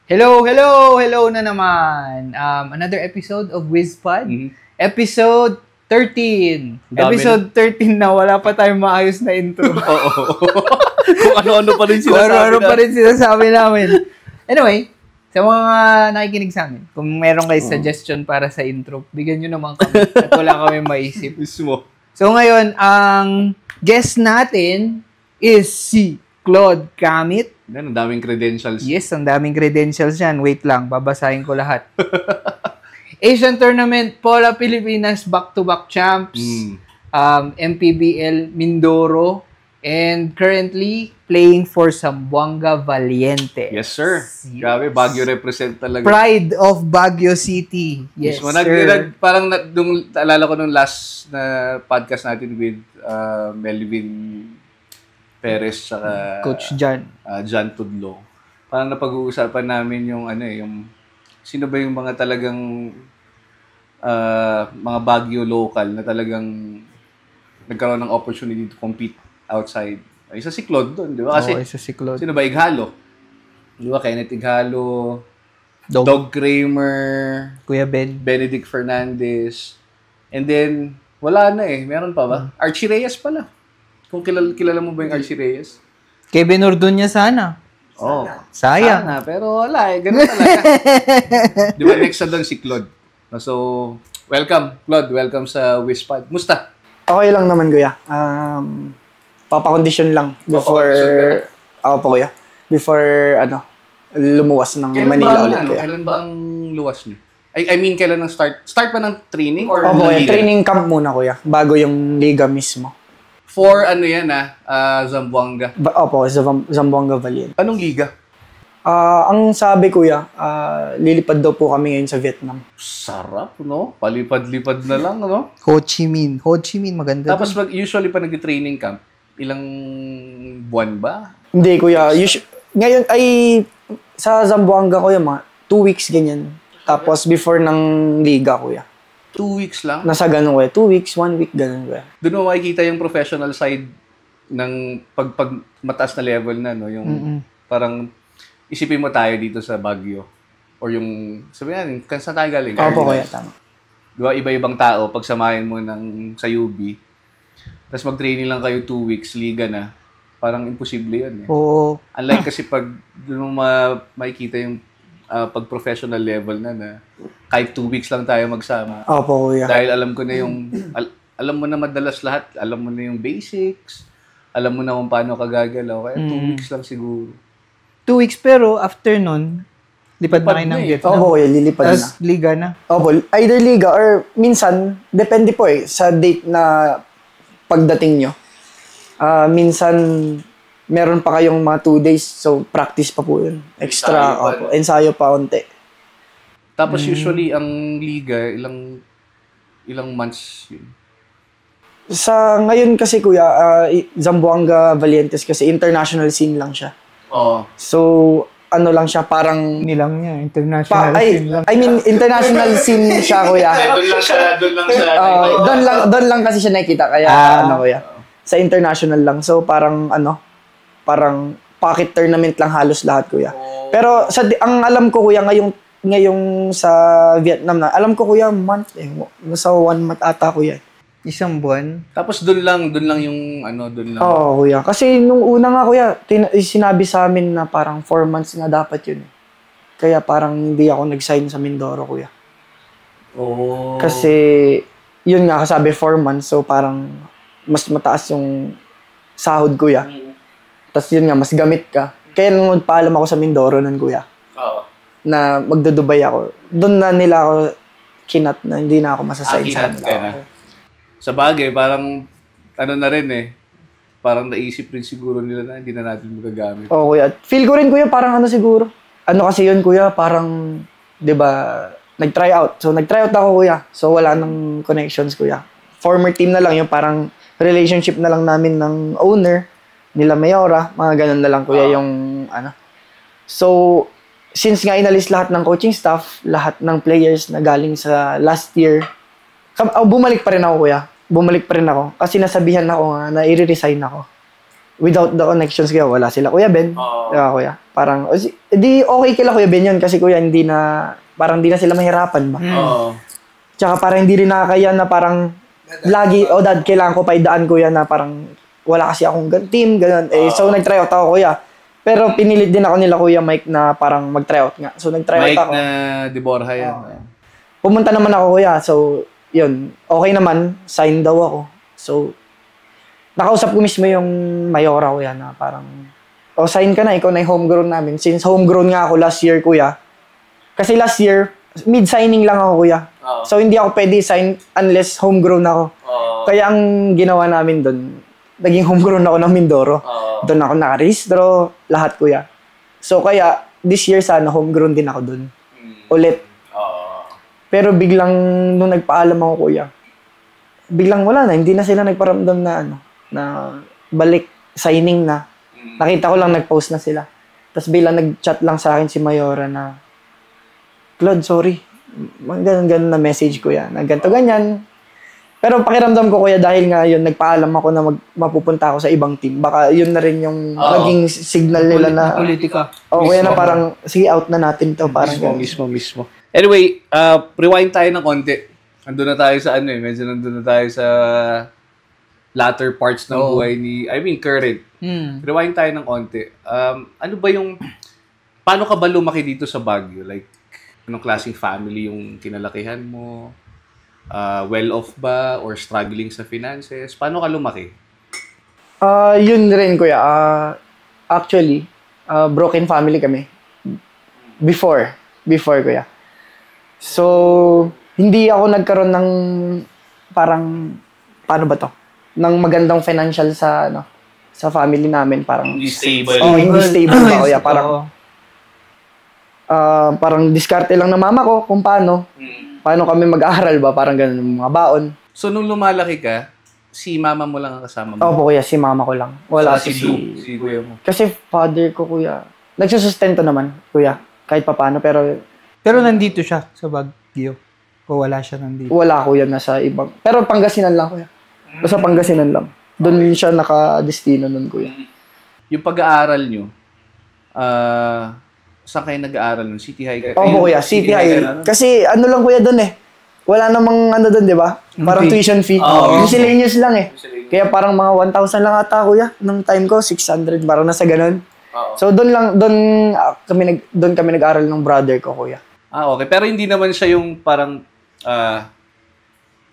Hello na naman. Another episode of WizPod. Episode 13. Episode 13 na wala pa tayong maayos na intro. Oo. Kung ano-ano pa rin sinasabi ano pa rin sinasabi namin. Anyway, sa mga nakikinig sa amin, kung meron kayo suggestion para sa intro, bigyan nyo naman kami at wala kami maisip. Mismo. So ngayon, ang guest natin is si Claude Camit. Yan, ang daming credentials. Yes, ang daming credentials yan. Wait lang, babasahin ko lahat. Asian Tournament, Pola Pilipinas, back-to-back champs, MPBL Mindoro, and currently playing for Zamboanga Valiente. Yes, sir. Yes. Grabe, Baguio represent talaga. Pride of Baguio City. Yes, sir. Parang alala ko nung last na podcast natin with Melvin Perez saka Coach John. John Tudlo. Parang napag-uusapan namin yung yung sino ba yung mga talagang mga Baguio local na talagang nagkaroon ng opportunity to compete outside. Isa si Claude doon, di ba? Kasi isa si Claude. Sino ba? Ighalo. Di ba? Kenneth Ighalo, Dog Kramer, Kuya Ben, Benedict Fernandez. And then, wala na eh. Meron pa ba? Archie Reyes pala. Kung kilala mo ba yung Archie Reyes? Kevin Orduña sana. Oh, sayang. Sana, pero wala eh. Ganun talaga. Di ba, next na doon si Claude. So, welcome, Claude. Welcome sa WizPod. Musta? Okay lang naman, Kuya. Papakondisyon lang before... Ako po, Kuya. Before, lumuwas ng Manila ulit, Kuya. Kailan ba ang luwas niyo? I mean, kailan ang start? Start pa ng training? Or Opo, training camp muna, Kuya. Bago yung liga mismo. For Zamboanga? Opo, Zamboanga Valiente. Anong liga? Ang sabi, Kuya, lilipad daw po kami ngayon sa Vietnam. Sarap, no? Palipad-lipad na lang, no? Ho Chi Minh. Ho Chi Minh, maganda. Tapos usually pa nag-training camp, ilang buwan ba? Hindi, Kuya. Ngayon ay sa Zamboanga, Kuya, mga 2 weeks ganyan. Tapos before ng liga, Kuya. 2 weeks lang? Nasa ganun, Kuya. 2 weeks, 1 week, ganun, Kuya. Doon mo makikita yung professional side ng pag mataas na level na, no? Yung parang isipin mo tayo dito sa Baguio. Or yung, sabihin natin, saan tayo galing? Opo, Kuya, tama. Diba, iba-ibang tao, pagsamahin mo sa UB, tapos mag-training lang kayo 2 weeks, liga na, parang imposible yun eh. Oo. Unlike kasi pag doon mo makikita yung pag-professional level na kahit 2 weeks lang tayo magsama. Opo, Kuya. Dahil alam ko na yung, alam mo na madalas lahat, alam mo na yung basics, alam mo na kung paano ka gagalaw, kaya 2 weeks lang siguro. 2 weeks pero after nun, lipad na kayo ng Vietnam. Opo, Kuya, lilipad na. Tapos liga na. Opo, either liga or minsan, depende po sa date na pagdating nyo. Minsan, meron pa kayong mga 2 days, so practice pa po yun. Extra, opo, ensayo pa onte. Tapos usually, ang liga, ilang months yun? Sa ngayon kasi, Kuya, Zamboanga Valientes kasi international scene lang siya. Oo. So, lang siya, parang... Nilang niya, international scene lang. I mean, international scene siya, Kuya. Doon lang kasi siya nakita, kaya Kuya. Sa international lang. So, parang pocket tournament lang halos lahat, Kuya. Pero, ang alam ko, Kuya, ngayong sa Vietnam na, alam ko, Kuya, nasa 1 month ata, Kuya. Isang buwan. Tapos doon lang yung doon lang. Oo, Kuya. Kasi nung una nga, Kuya, sinabi sa amin na parang 4 months na dapat yun. Kaya parang hindi ako nag-sign sa Mindoro, Kuya. Oh. Kasi, yun nga, kasabi 4 months, so parang mas mataas yung sahod, Kuya. Tapos yun nga, mas gamit ka. Kaya nung nagpaalam ako sa Mindoro nun, Kuya, na magdudubay ako, doon na nila ako kinat na hindi na ako masasign sa kanila. Sa bagay, parang na rin eh. Parang naisip rin siguro nila na hindi na natin magagamit. Oo, Kuya. Feel ko rin, Kuya, parang siguro. Kasi yun, Kuya, parang, di ba, nag-try out. So, nag-try out ako, Kuya. So, wala nang connections, Kuya. Former team na lang, yung parang relationship na lang namin ng owner, nila Mayora, mga ganun na lang, Kuya, yung So, since nga inalis lahat ng coaching staff, lahat ng players na galing sa last year, bumalik pa rin ako, Kuya. Bumalik pa rin ako. Kasi nasabihan ako nga na i-resign ako. without the connections kuya, wala sila Kuya Ben. Diba, kuya? Parang, di okay kila Kuya Ben yun kasi kuya, parang hindi na sila mahirapan ba? Tsaka parang hindi rin nakakaya na parang, lagi, dad, kailangan ko pa idaan kuya na parang, wala kasi akong team, ganun. So, nag-try out ako kuya. Pero pinilit din ako nila Kuya Mike na parang mag-try out nga. So, nag-try out ako. Mike na De Borja yan. Pumunta naman ako kuya. So, yun. Okay naman. Sign daw ako. So, nakausap ko mismo yung Mayora kuya na parang, sign ka na. Ikaw na yung homegrown namin. Since homegrown nga ako last year kuya. Kasi last year, mid-signing lang ako kuya. So, hindi ako pwede sign unless homegrown ako. Kaya ang ginawa namin doon, naging homegrown ako ng Mindoro. Doon ako nakarehistro, lahat kuya. So kaya, this year sana homegrown din ako doon. Ulit. Pero biglang, nung nagpaalam ako kuya, biglang wala na, hindi na sila nagparamdam na balik, signing na. Nakita ko lang, nag-post na sila. Tapos biglang nag-chat lang sa akin si Mayora na, Claude, sorry. Ganun na message kuya, na ganito ganyan. Pero pakiramdam ko kuya dahil nga yun, nagpaalam ako na mapupunta ako sa ibang team. Baka yun na rin yung naging signal nila na politika. Kuya na parang, sige out na natin to. Parang Mismo. Anyway, rewind tayo ng konti. Nandun na tayo sa medyo nandun na tayo sa latter parts ng buhay current. Rewind tayo ng konti. Paano ka ba lumaki dito sa Baguio? Like, anong klaseng family yung kinalakihan mo? Well-off ba or struggling sa finances? Paano ka lumaki? Yun rin kuya. Actually, broken family kami. Before kuya. So, hindi ako nagkaroon ng parang, paano ba to? Ng magandang financial sa family namin. Parang, Hindi stable. Hindi stable ba kuya. Parang diskarte lang ng mama ko kung paano. Paano kami mag-aaral ba? Parang ganun, mga baon. So, nung lumalaki ka, si mama mo lang ang kasama mo? Opo, kuya. Si mama ko lang. Wala si kuya mo. Kasi father ko, kuya, nagsusustento naman, kuya. Kahit papaano, pero nandito siya sa Baguio. O wala siya nandito? Wala, kuya. Nasa ibang... Pero Pangasinan lang, kuya. Basta Pangasinan lang. Doon siya nakadestino nun, kuya. Yung pag-aaral nyo, saan kayo nag-aaral ng City High? Opo, kuya. City High. Kasi lang kuya doon wala namang doon, di ba? Parang tuition fee. Miscellaneous lang Kaya parang mga 1,000 lang ata, kuya. Nung time ko, 600. Parang nasa ganun. So doon kami nag-aaral ng brother ko, kuya. Okay. Pero hindi naman siya yung parang,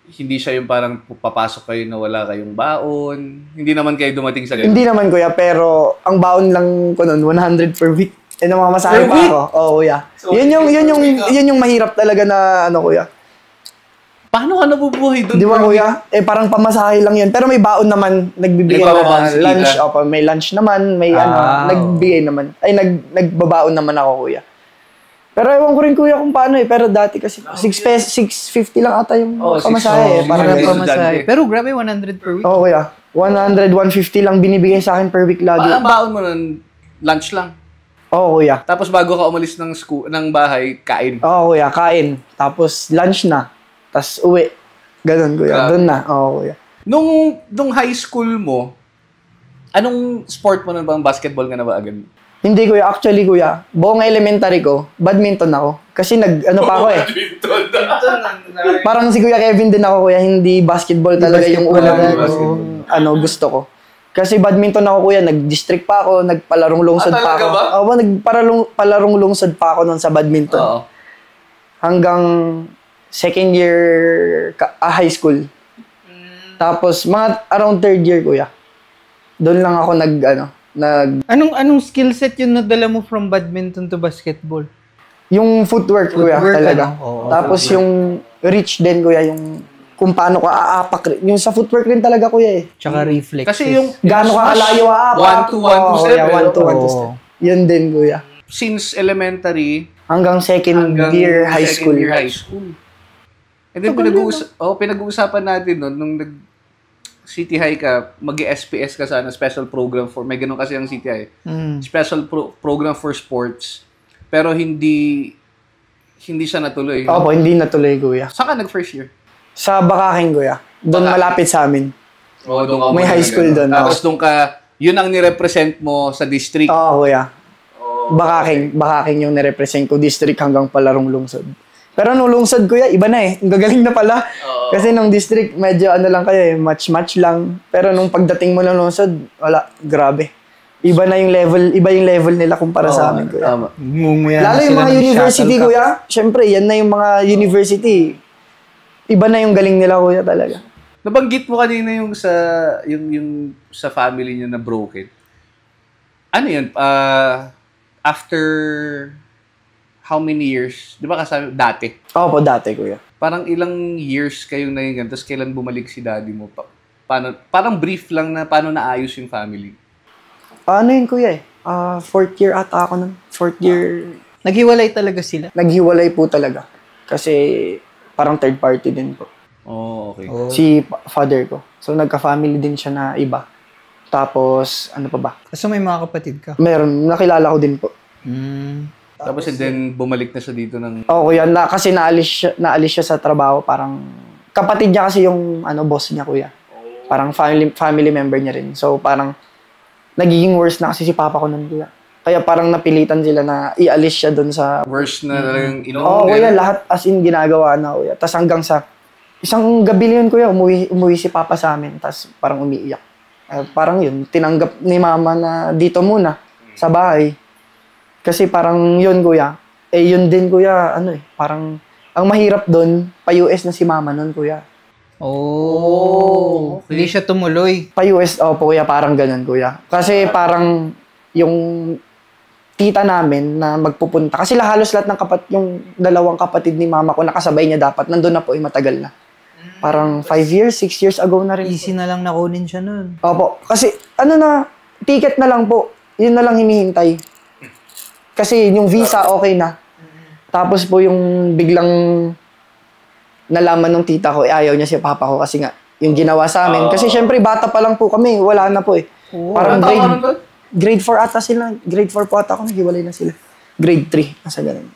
hindi siya yung parang papasok kayo na wala kayong baon. Hindi naman kayo dumating sa ganun. Hindi naman, kuya. Pero ang baon lang ko noon, 100 per week. Namamasahe pa ako. Kuya. So, yun yung mahirap talaga na kuya. Paano ka nabubuhay doon? Di ba, kuya? Parang pamasahe lang yun. Pero may baon naman, nagbibigay na lunch. May lunch naman, may nagbigay naman. Nagbabaon naman ako, kuya. Pero ewan ko rin, kuya, kung paano Pero dati kasi, 650 lang ata yung pamasahe. Parang pamasahe. Pero grabe, 100 per week. Kuya. 100, 150 lang binibigay sa akin per week lagi. Ang baon mo nun, lunch lang? Kuya. Tapos bago ka umalis ng bahay, kain? Kuya, kain. Tapos lunch na. Tapos uwi. Ganun, kuya. Doon na. Kuya. Nung high school mo, anong sport mo nun bang basketball ka na ba agad? Hindi, kuya. Actually, kuya, buong elementary ko, badminton ako. Kasi pa ako Parang si Kuya Kevin din ako, kuya. Hindi basketball talaga yung unang gusto ko. Kasi badminton ako, kuya. Nag-district pa ako, nagpalarong lungsod pa ako. Ba? Nagpalarong lungsod pa ako noon sa badminton. Hanggang second year high school. Tapos, mga around third year, kuya. Doon lang ako Anong skill set yun nadala mo from badminton to basketball? Yung footwork kuya, talaga. Tapos footwork. Yung reach din, kuya, yung kung paano ka aapak. Yung sa footwork rin talaga, kuya Tsaka reflex. Kasi yung gaano ka kalayo aapak. 1-2 step. Yun din, kuya. Since elementary hanggang second year high school. And then pinag-uusapan natin nung City High ka, mag-SPS ka sana, special program for, may ganun kasi ang City High. Special program for sports. Pero hindi siya natuloy. Opo, hindi natuloy, kuya. Saan ka nag-first year? Sa Bakaking, kuya. Doon malapit sa amin. Doon may high school doon. Tapos doon ka, yun ang nirepresent mo sa district. Oo, kuya. Bakaking yung nirepresent ko district hanggang palarong lungsod. Pero nung lungsod, kuya, iba na eh. Ang gagaling na pala. Kasi nung district, medyo ano lang kayo eh, match-match lang. Pero nung pagdating mo ng lungsod, wala, grabe. Iba yung level nila kumpara sa amin, kuya. Lalo yung mga university, kuya. Siyempre, yan na yung mga university. Iba na yung galing nila, kuya, talaga. Nabanggit mo kanina yung sa family niyo na broken. Ano yun? After how many years? Di ba kasama dati? Opo, dati, kuya. Parang ilang years kayong naging ganun, tapos kailan bumalik si daddy mo? Parang brief lang na paano naayos yung family. Ano yun, kuya eh? Fourth year ata ako nun. Fourth year. Naghiwalay talaga sila? Naghiwalay po talaga. Kasi parang third party din po. Oh, okay. Si father ko. So, nagka-family din siya na iba. Tapos, ano pa ba? So, may mga kapatid ka? Meron. Nakilala ko din po. Tapos and then bumalik na siya dito ng... Oo, kuya. Kasi naalis siya sa trabaho. Parang, kapatid niya kasi yung boss niya, kuya. Parang family member niya rin. So, parang, nagiging worse na kasi si papa ko nun, kuya. Kaya parang napilitan sila na ialis siya dun sa... Worse na talagang Oo, kuya. Lahat as in ginagawa na, kuya. Tapos hanggang sa... Isang gabi yun, kuya, umuwi si papa sa amin. Tapos parang umiiyak. Parang yun, tinanggap ni mama na dito muna, sa bahay. Kasi parang yun, kuya. Yun din, kuya, parang... Ang mahirap dun, pa-US na si mama nun, kuya. Okay. Hindi siya tumuloy. Pa-US, po, kuya, parang ganun, kuya. Kasi parang yung tita namin na magpupunta. Kasi halos lahat ng yung dalawang kapatid ni mama ko nakasabay niya dapat. Nandun na po, matagal na. Parang 5 years, 6 years ago na rin. Easy na lang nakunin siya nun. Opo. Kasi, ticket na lang po. Yun na lang hinihintay. Kasi yung visa, okay na. Tapos po yung biglang nalaman ng tita ko, ayaw niya si papa ko kasi nga, yung ginawa sa amin. Kasi syempre, bata pa lang po kami. Wala na po eh. Parang grade 4 ata sila. Grade 4 po ata ako, naghiwalay na sila. Grade 3, nasa ganun.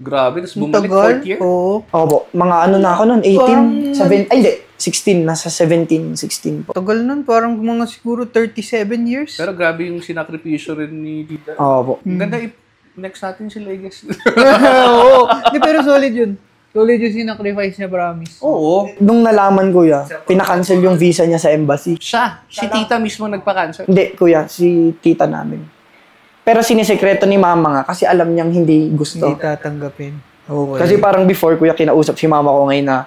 Grabe, tapos bumalik 4th year? Oo. Opo, mga na ako nun, 18, 7, hindi, 16, nasa 17, 16 po. Tagal nun, parang mga siguro 37 years. Pero grabe yung sinakripisyo rin ni tita. Opo. Ganda, next natin sila, I guess. Oo. Hindi, pero solid yun. Solid yung sinacrifice niya, promise. Oo. Nung nalaman, kuya, pinakancel yung visa niya sa embassy. Siya, si tita mismo nagpa-cancel. Hindi, kuya, si tita namin. Pero sinisekreto ni mama nga kasi alam niyang hindi gusto. Hindi tatanggapin. Okay. Kasi parang before, kuya, kinausap si mama ko ngayon na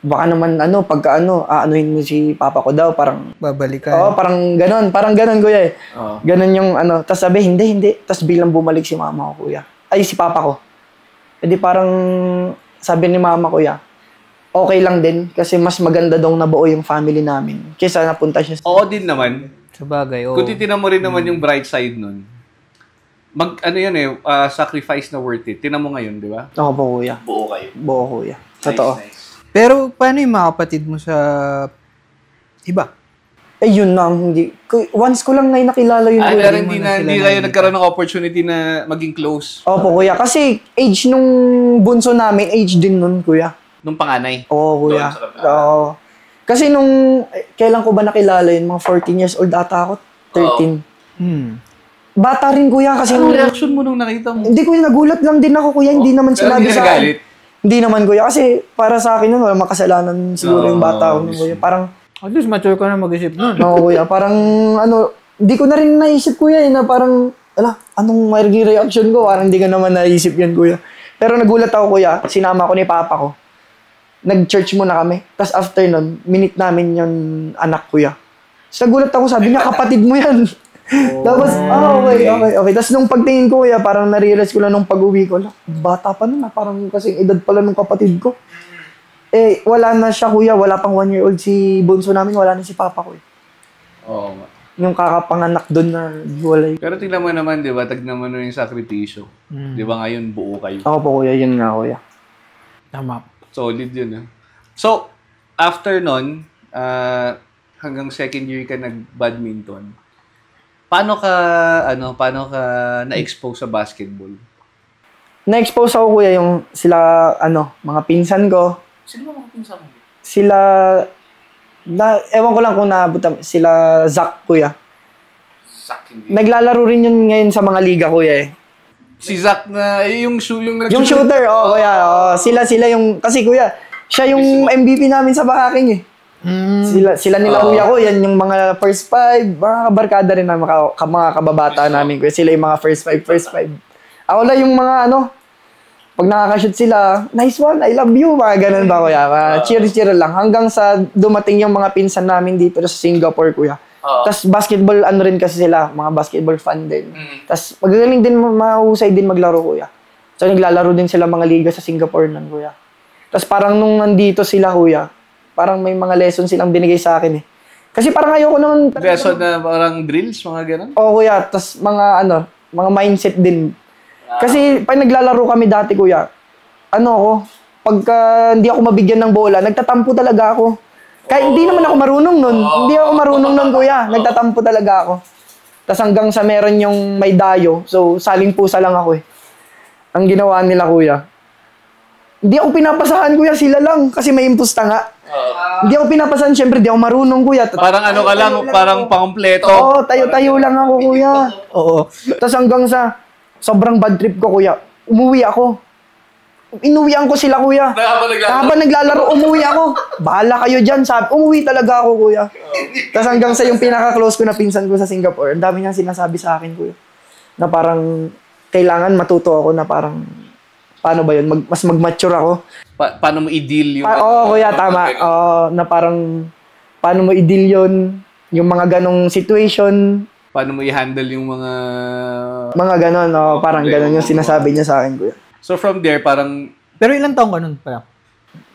baka naman, aanuhin mo si papa ko daw, parang... Babalikan. Oo, parang ganon, kuya eh. Ganon yung Tapos sabi, hindi. Tapos bilang bumalik si mama ko, kuya. Ay, si papa ko. E di parang, sabi ni mama ko, kuya, okay lang din kasi mas maganda daw nabuo yung family namin. Kaysa napunta siya Oo din naman. Sabagay, oo. Kung titinan mo rin naman yung bright side nun, sacrifice na worth it. Tinan mo ngayon, di ba? Oo po, kuya. Buo, kuya. Totoo. Nice. Pero, paano yung mga kapatid mo sa iba? Yun lang, hindi. Once ko lang nakilala yun. Pero hindi kayo nagkaroon ng opportunity na maging close. Opo, kuya. Kasi age nung bunso namin, age din nun, kuya. Nung panganay. Oo, kuya. Oo. Kasi kailan ko ba nakilala yun? Mga 14 years old ata ako. 13. Bata rin, kuya. Kasi Anong reaction mo nung nakita mo? Hindi, kuya. Nagulat lang din ako, kuya. Hindi naman sinabi sa akin. Galit? Hindi naman, kuya. Kasi para sa akin yun, wala makasalanan siguro yung bata ko, kuya. Parang, at least mature ka na mag-isip nun. oo, kuya. Parang, hindi ko na rin naisip, kuya, na parang, anong magiging reaction ko? Parang hindi ko naman naisip yan, kuya. Pero nagulat ako, kuya. Sinama ko ni papa ko. Nag-church muna kami. Tapos after nun, minute namin yung anak, kuya. Tapos nagulat ako, sabi niya, kapatid mo yan. Tapos, okay. Tapos nung pagtingin ko, kuya, parang nare-realize ko lang nung pag-uwi ko, bata pa nun, parang kasing edad pala nung kapatid ko. Wala na siya, kuya. Wala pang 1-year-old si bunso namin. Wala na si papa ko. Oo nga. Yung kakapanganak doon na hiwalay. Pero tingnan mo naman, di ba? Tagnan mo na yung sakripisyo. Di ba ngayon, buo kayo. Ako po, kuya. Yun nga, kuya. Tama. Solid yun, So, after nun, hanggang second year ka nag-badminton, paano ka na-expose sa basketball? Na-expose ako, kuya, yung sila, mga pinsan ko. Sino ba mga pinsan mo? Sila, ewan ko lang kung naabot, sila Zach, kuya. Zach, hindi. Naglalaro rin yun ngayon sa mga liga, kuya eh. Si Zach na, yung Yung shooter, kuya. Sila yung, kasi kuya, siya yung MVP namin sa Bakaking eh. Sila nila kuya ko, yan yung mga first five, mga kabarkada rin na mga kababata namin kuya. Sila yung mga first five. Ako lang yung mga pag nakaka-shoot sila, nice one, I love you, mga ganun ba kuya. Cheer lang. Hanggang sa dumating yung mga pinsan namin dito sa Singapore kuya. Tapos basketball, rin kasi sila, mga basketball fan din. Tapos magagaling din, mahusay din maglaro kuya. So naglalaro din sila mga liga sa Singapore nun kuya. Tapos parang nung nandito sila kuya, parang may mga lessons silang binigay sa akin eh. Kasi parang ayoko naman... Lesson na parang drills, mga ganun? Oo kuya, tapos mga mga mindset din. Kasi pag naglalaro kami dati kuya, pagka hindi ako mabigyan ng bola, nagtatampo talaga ako. Kahit hindi naman ako marunong nun. Hindi ako marunong nun, kuya. Nagtatampo talaga ako. Tapos hanggang sa meron yung may dayo. So, saling pusa lang ako eh. Ang ginawa nila, kuya. Hindi ako pinapasahan, kuya. Sila lang. Kasi may impusta nga. Hindi ako pinapasahan. Siyempre, hindi ako marunong, kuya. Parang ka lang, parang pangumpleto. Oo, tayo-tayo lang ako, kuya. Oo. Tapos hanggang sa sobrang bad trip ko, kuya. Umuwi ako. Inuwian ko sila, kuya. Habang naglalaro, umuwi ako. Bahala kayo dyan. Umuwi talaga ako, kuya. Tapos hanggang sa yung pinaka-close ko na pinsan ko sa Singapore, ang dami niyang sinasabi sa akin, kuya. Na parang, kailangan matuto ako na parang, paano ba yun? Mas mag-mature ako. Paano mo i-deal yung... Oo, kuya, tama. Na parang, paano mo i-deal yun? Yung mga ganong situation. Paano mo i-handle yung mga... Mga ganon, parang ganon yung sinasabi niya sa akin, kuya. So from there, parang... Pero ilang taong ka nun pa?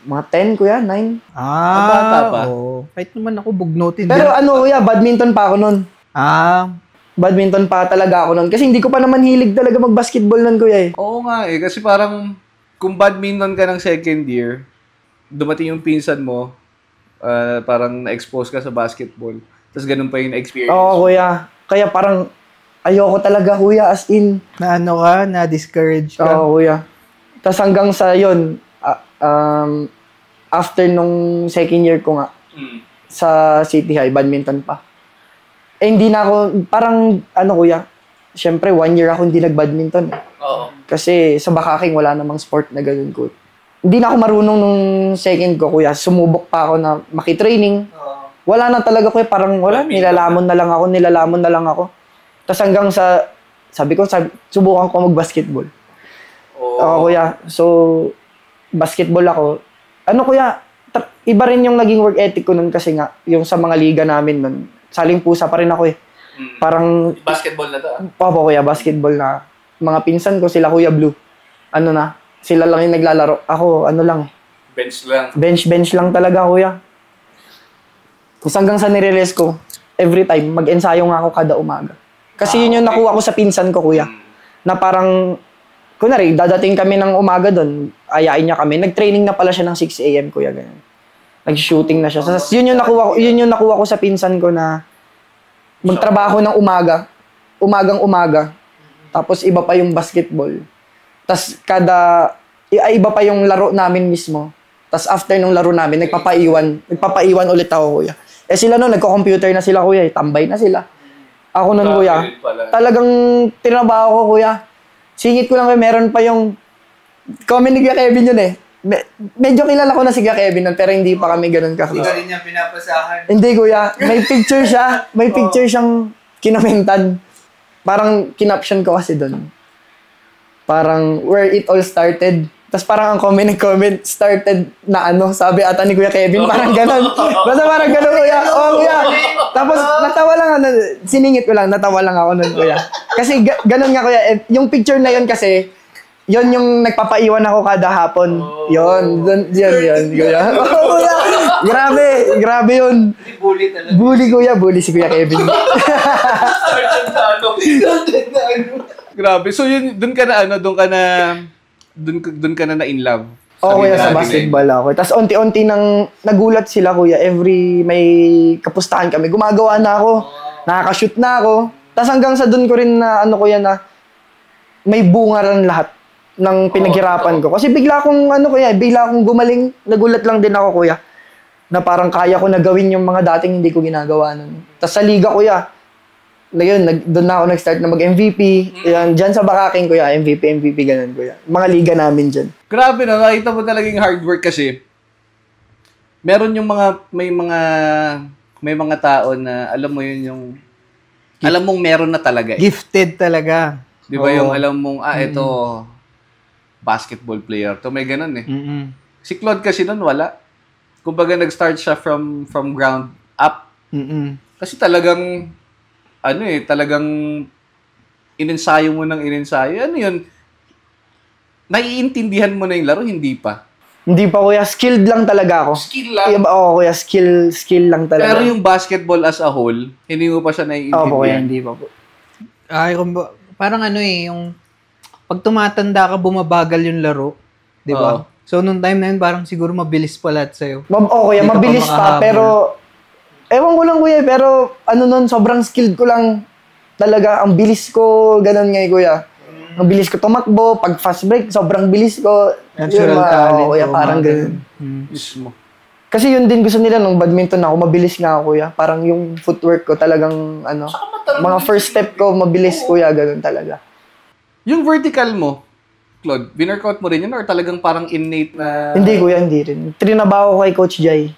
Mga 10, kuya, 9. Bata pa. Kahit naman ako bugnotin. Pero kuya, badminton pa ako nun. Badminton pa talaga ako nun. Kasi hindi ko pa naman hilig talaga mag-basketball nun, kuya eh. Oo nga eh. Kasi parang, kung badminton ka ng second year, dumating yung pinsan mo, parang na-expose ka sa basketball. Tapos ganun pa yung experience. Oo, kuya. Kaya parang, ayoko talaga, kuya, as in. Na-discourage ka. Oo, kuya. Tapos hanggang sa yun, after nung second year ko nga, sa City High, badminton pa. Hindi na ako, parang, kuya, syempre, 1 year ako hindi nag-badminton. Oo. Kasi sa Bakaking, wala namang sport na ganun ko. Hindi na ako marunong nung second ko, kuya. Sumubok pa ako na makitraining. Wala na talaga, kuya. Parang wala, nilalamon na lang ako. Tapos hanggang sa, sabi ko, subukan ko mag-basketball. Kuya. So, basketball ako. Kuya, iba rin yung naging work ethic ko nun kasi nga, yung sa mga liga namin nun, saling pusa pa rin ako eh. Parang... Basketball na to Opo, kuya, basketball na. Mga pinsan ko, sila kuya Blue. Sila lang yung naglalaro. Ako, lang. Bench lang. Bench lang talaga, kuya. Tapos hanggang sa nire-rest ko, every time, mag-ensayo nga ako kada umaga. Kasi yun yung nakuha ko sa pinsan ko, kuya. Na parang, kunwari, dadating kami ng umaga doon, ayain niya kami. Nag-training na pala siya ng 6 a.m., kuya, ganyan. Nag-shooting na siya. So, yun yung nakuha ko sa pinsan ko na magtrabaho ng umagang-umaga. Tapos iba pa yung basketball. Tapos iba pa yung laro namin mismo. Tapos after nung laro namin, nagpapaiwan ulit ako, kuya. Sila noon, nagko-computer na sila, kuya. Tambay na sila. Ako nun, kuya, talagang tinabaho ko, kuya. Singit ko lang, kuya, meron pa yung comment ni Kuya Kevin yun eh. Medyo kilala ko na si Kuya Kevin nun, pero hindi pa kami ganun ka-close. Hindi ka rin niya pinapasahan. Hindi, kuya. May picture siya. May picture siyang kinomentan. Parang kinaption ko kasi doon. Parang where it all started. Tapos parang ang nag-comment, started na sabi ata ni Kuya Kevin, parang gano'n. Basta parang gano'n, kuya. Kuya. Tapos natawa lang, siningit ko lang, natawa lang ako nun, kuya. Kasi gano'n nga, kuya. Yung picture na yun kasi, yun yung nagpapaiwan ako kada hapon. Yun, kuya. Kuya. Grabe yun. Bully talaga. Bully si Kuya Kevin. Grabe. So yun, doon ka na in love. Kuya, sa basketball ako. Tapos unti-unti nang nagulat sila, kuya. Every may kapustahan kami, gumagawa na ako. Nakaka-shoot na ako. Tapos hanggang sa doon ko rin na, kuya, na may bunga rin lahat ng pinaghirapan ko. Kasi bigla akong gumaling. Nagulat lang din ako, kuya. Na parang kaya ko na gawin yung mga dating hindi ko ginagawa nun. Tapos sa liga, kuya, doon na ako nag-start na mag-MVP. Yan, dyan sa Bakaking, kuya, MVP, ganun, kuya. Mga liga namin dyan. Grabe na, nakita mo talagang hard work kasi meron yung may mga tao na alam mo yun yung alam mong meron na talaga. Gifted talaga. Di ba yung alam mong, ito, basketball player. To may ganun eh. Si Claude kasi nun wala. Kumbaga nag-start siya from ground up. Kasi talagang, talagang inensayo mo ng inensayo. Ano yun? Naiintindihan mo na yung laro, hindi pa. Hindi pa, kuya. Skilled lang talaga ako. Skill lang? Oo, kuya. Skill lang talaga. Pero yung basketball as a whole, hindi mo pa siya naiintindihan. Oo, kuya. Hindi pa po. Parang yung pag tumatanda ka, bumabagal yung laro. Di ba? So, nung time na yun, parang siguro mabilis pa lahat sa'yo. Kuya. Mabilis pa, pero ewan ko lang, kuya. Pero sobrang skilled ko lang talaga. Ang bilis ko, ganun nga, kuya. Ang bilis ko tumakbo, pag fast break, sobrang bilis ko. Natural talent. Kuya, parang ganun. Mismo. Kasi yun din gusto nila nung badminton ako, mabilis nga ako, kuya. Parang yung footwork ko talagang, mga first step ko, mabilis, kuya, ganun talaga. Yung vertical mo, Claude, binerkout mo rin yun or talagang parang innate na... Hindi, kuya, hindi rin. Trinabaho ko kay Coach Jai.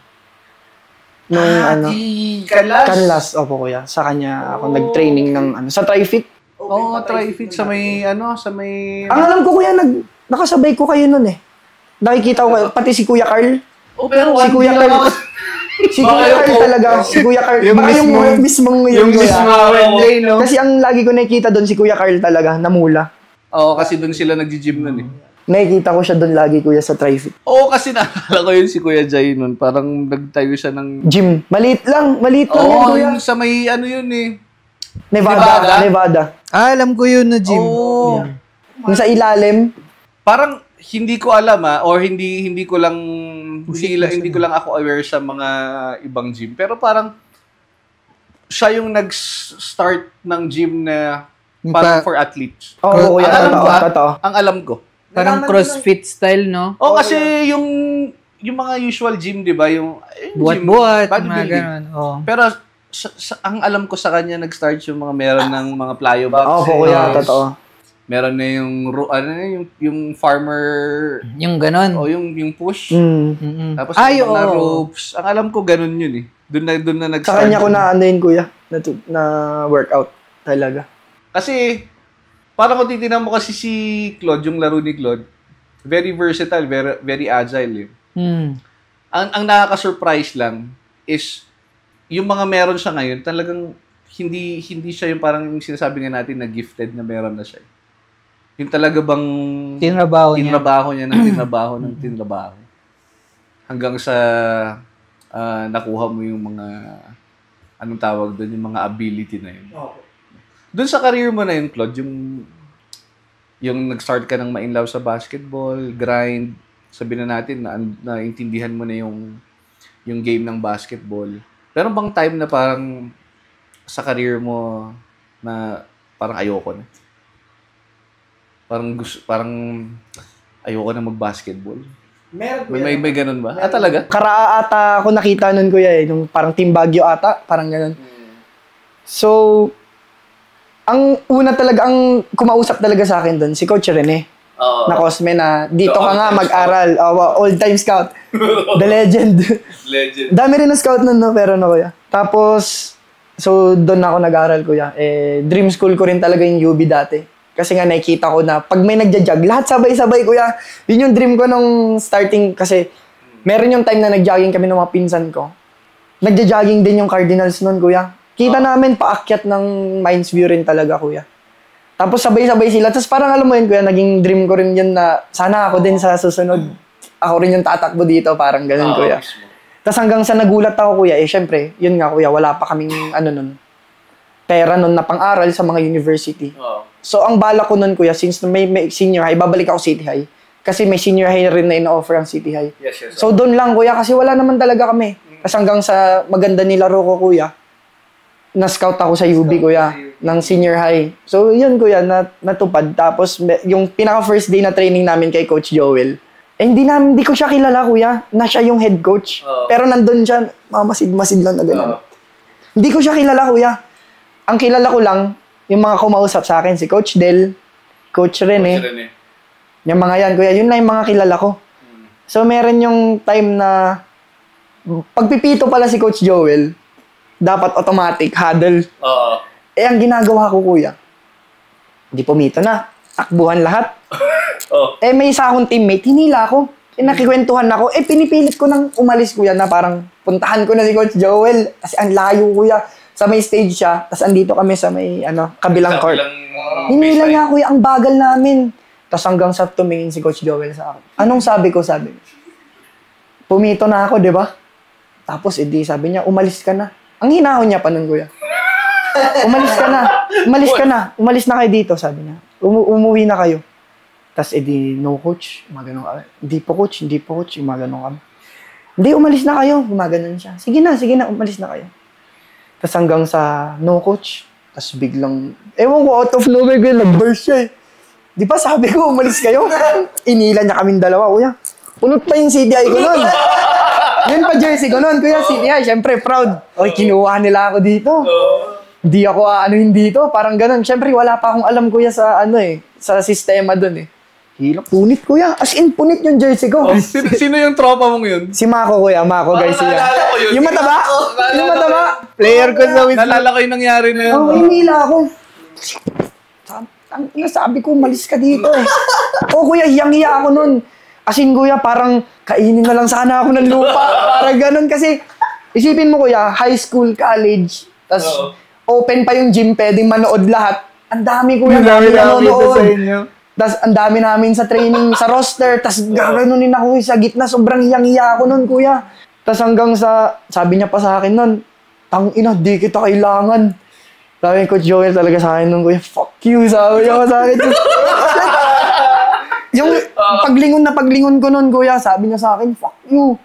Nung Canlas, opo, kuya. Sa kanya ako nag-training ng sa TriFit. TriFit sa may Ang alam ko, kuya, nakasabay ko kayo nun eh. Nakikita ko kayo, pati si Kuya Carl. Pero si Kuya Carl. Si Kuya Carl talaga. Si Kuya Carl. Baka yung mismong yun, kuya. Kasi ang lagi ko nakikita doon si Kuya Carl talaga, namula. Oo, kasi doon sila nag-gym nun eh. Nakikita ko siya doon lagi, kuya, sa TriFit. Oo, kasi naalala ko yun si Kuya Jai nun. Parang nagtayo siya ng... Gym. Maliit lang yun, kuya. Yung sa may yun eh. Nevada. Alam ko yun na gym. Oo. Yung sa ilalim. Parang hindi ko alam or hindi ko lang ako aware sa mga ibang gym. Pero parang siya yung nag-start ng gym na parang for athletes. Oo, kuya. Ang alam ko. Parang CrossFit style, no? Kasi yung mga usual gym, di ba? Yung buhat-buhat, mga ganun. Pero ang alam ko sa kanya, nag-start yung mga meron ng mga plyo boxes. Oo, kuya, totoo. Meron na yung farmer... Yung ganun. Yung push. Tapos yung mga ropes. Ang alam ko, ganun yun eh. Doon na nag-start. Sa kanya ko yun, kuya, na workout talaga. Kasi, parang kung titignan mo kasi si Claude, yung laro ni Claude, very versatile, very, very agile eh. Ang nakaka-surprise lang is yung mga meron siya ngayon, talagang hindi siya yung parang yung sinasabi nga natin na gifted na meron na siya. Yung talaga bang tinrabaho niya ng tinrabaho. Hanggang sa nakuha mo yung mga anong tawag doon, yung mga ability na yun. Doon sa career mo na yun, Claude, yung nag-start ka ng ma-inlove sa basketball, grind, sabihin na natin na intindihan mo na yung game ng basketball. Pero bang time na parang sa career mo na parang ayoko na? Parang ayoko na mag-basketball? May ganun ba? Talaga? Karaa ata ako nakita nun, kuya, nung parang Team Baguio ata, parang ganun. So, ang una talaga, ang kumausap talaga sa akin doon, si Coach Rene. Na Cosme na, dito ka nga mag-aral. Old-time scout. The legend. Dami rin na scout nun, no? Pero kuya. Tapos, so doon ako nag-aral, kuya. Dream school ko rin talaga yung UB dati. Kasi nga nakikita ko na pag may nagja-jog, lahat sabay-sabay, kuya. Yun yung dream ko nung starting. Kasi meron yung time na nag-jogging kami ng mga pinsan ko. Nagja-jogging din yung Cardinals nun, kuya. Kita namin paakyat ng Mines View rin talaga, kuya. Tapos sabay-sabay sila. Tapos parang alam mo yun, kuya, naging dream ko rin yun na sana ako din sa susunod. Ako rin yung tatakbo dito, parang ganun, kuya. Tapos hanggang sa nagulat ako, kuya, syempre, yun nga, kuya, wala pa kaming, pera nun na pang-aral sa mga university. So, ang bala ko nun, kuya, since may senior high, babalik ako City High. Kasi may senior high rin na ina-offer ang City High. Yes. So, doon lang, kuya, kasi wala naman talaga kami. Tapos hanggang sa maganda nilaro ko, kuya, na-scout ako sa UB, kuya, ng senior high. So, yun, kuya, natupad. Tapos, yung pinaka-first day na training namin kay Coach Joel, hindi ko siya kilala, kuya, na siya yung head coach. Pero nandun siya, mamasid-masid lang na gano'n. Hindi ko siya kilala, kuya. ang kilala ko lang, yung mga kumausap sa akin, si Coach Del, Coach Rene, yung mga yan, kuya, yun lang yung mga kilala ko. So, meron yung time na, pagpipito pala si Coach Joel, dapat automatic, huddle. Ang ginagawa ko, kuya, di pumito na, takbuhan lahat. May isa akong teammate, hinila ako. Nakikwentuhan ako, pinipilit ko nang umalis, kuya, na parang puntahan ko na si Coach Joel. Kasi ang layo, kuya. Sa may stage siya, tas andito kami sa may, kabilang court. Hinila niya, kuya, ang bagal namin. Tas hanggang sa tumingin si Coach Joel sa akin. Anong sabi ko? Sabi, pumito na ako, di ba? Tapos, sabi niya, umalis ka na. Ang hinahon niya pa nun, kuya. Umalis ka na. Umalis ka na. Umalis na kayo dito, sabi niya. Umuwi na kayo. Tapos, no coach. Gumaganon kami. Hindi po coach. Gumaganon kami. Hindi, umalis na kayo. Gumaganon siya. Sige na, umalis na kayo. Tapos hanggang sa no coach. Tapos biglang, ewan ko, out of nowhere, nag-burst siya eh. Di ba sabi ko, umalis kayo? Inila niya kaming dalawa, kuya. Punot pa yung CDI ko nun. Yun pa jersey ko nun, kuya, CDI. Siyempre, proud. Oy, kinuha nila ako dito. Hindi ako anuhin dito. Parang ganun. Siyempre, wala pa akong alam, kuya, sa sa sistema dun eh. Hilak, punit, kuya. As in, punit yung jersey ko. Sino yung tropa mong yun? Si Mako, kuya. Mako, guys. Yung mataba? Yung mataba? Player ko sa Wisconsin. Nalala ko yung nangyari na yun. Hinila ako. Sabi ko, malis ka dito. Kuya, hiyang-hiya ako nun. As in, kuya, parang kainin na lang sana ako ng lupa. Parang ganun. Kasi, isipin mo, kuya, high school, college, tas open pa yung gym, pwedeng manood lahat. Ang dami, kuya. Ang dami nanonood. Tas ang dami namin sa training, sa roster. Tas gaganunin ako sa gitna. Sobrang hiyang-hiya ako nun, kuya. Tas hanggang sabi niya pa sa akin nun, tangina, di kita kailangan. Sabi ni Coach Joel talaga sa akin nung kuya, fuck you, sabi niya sa akin. Yung paglingon ko nun, kuya, sabi niya sa akin, fuck you.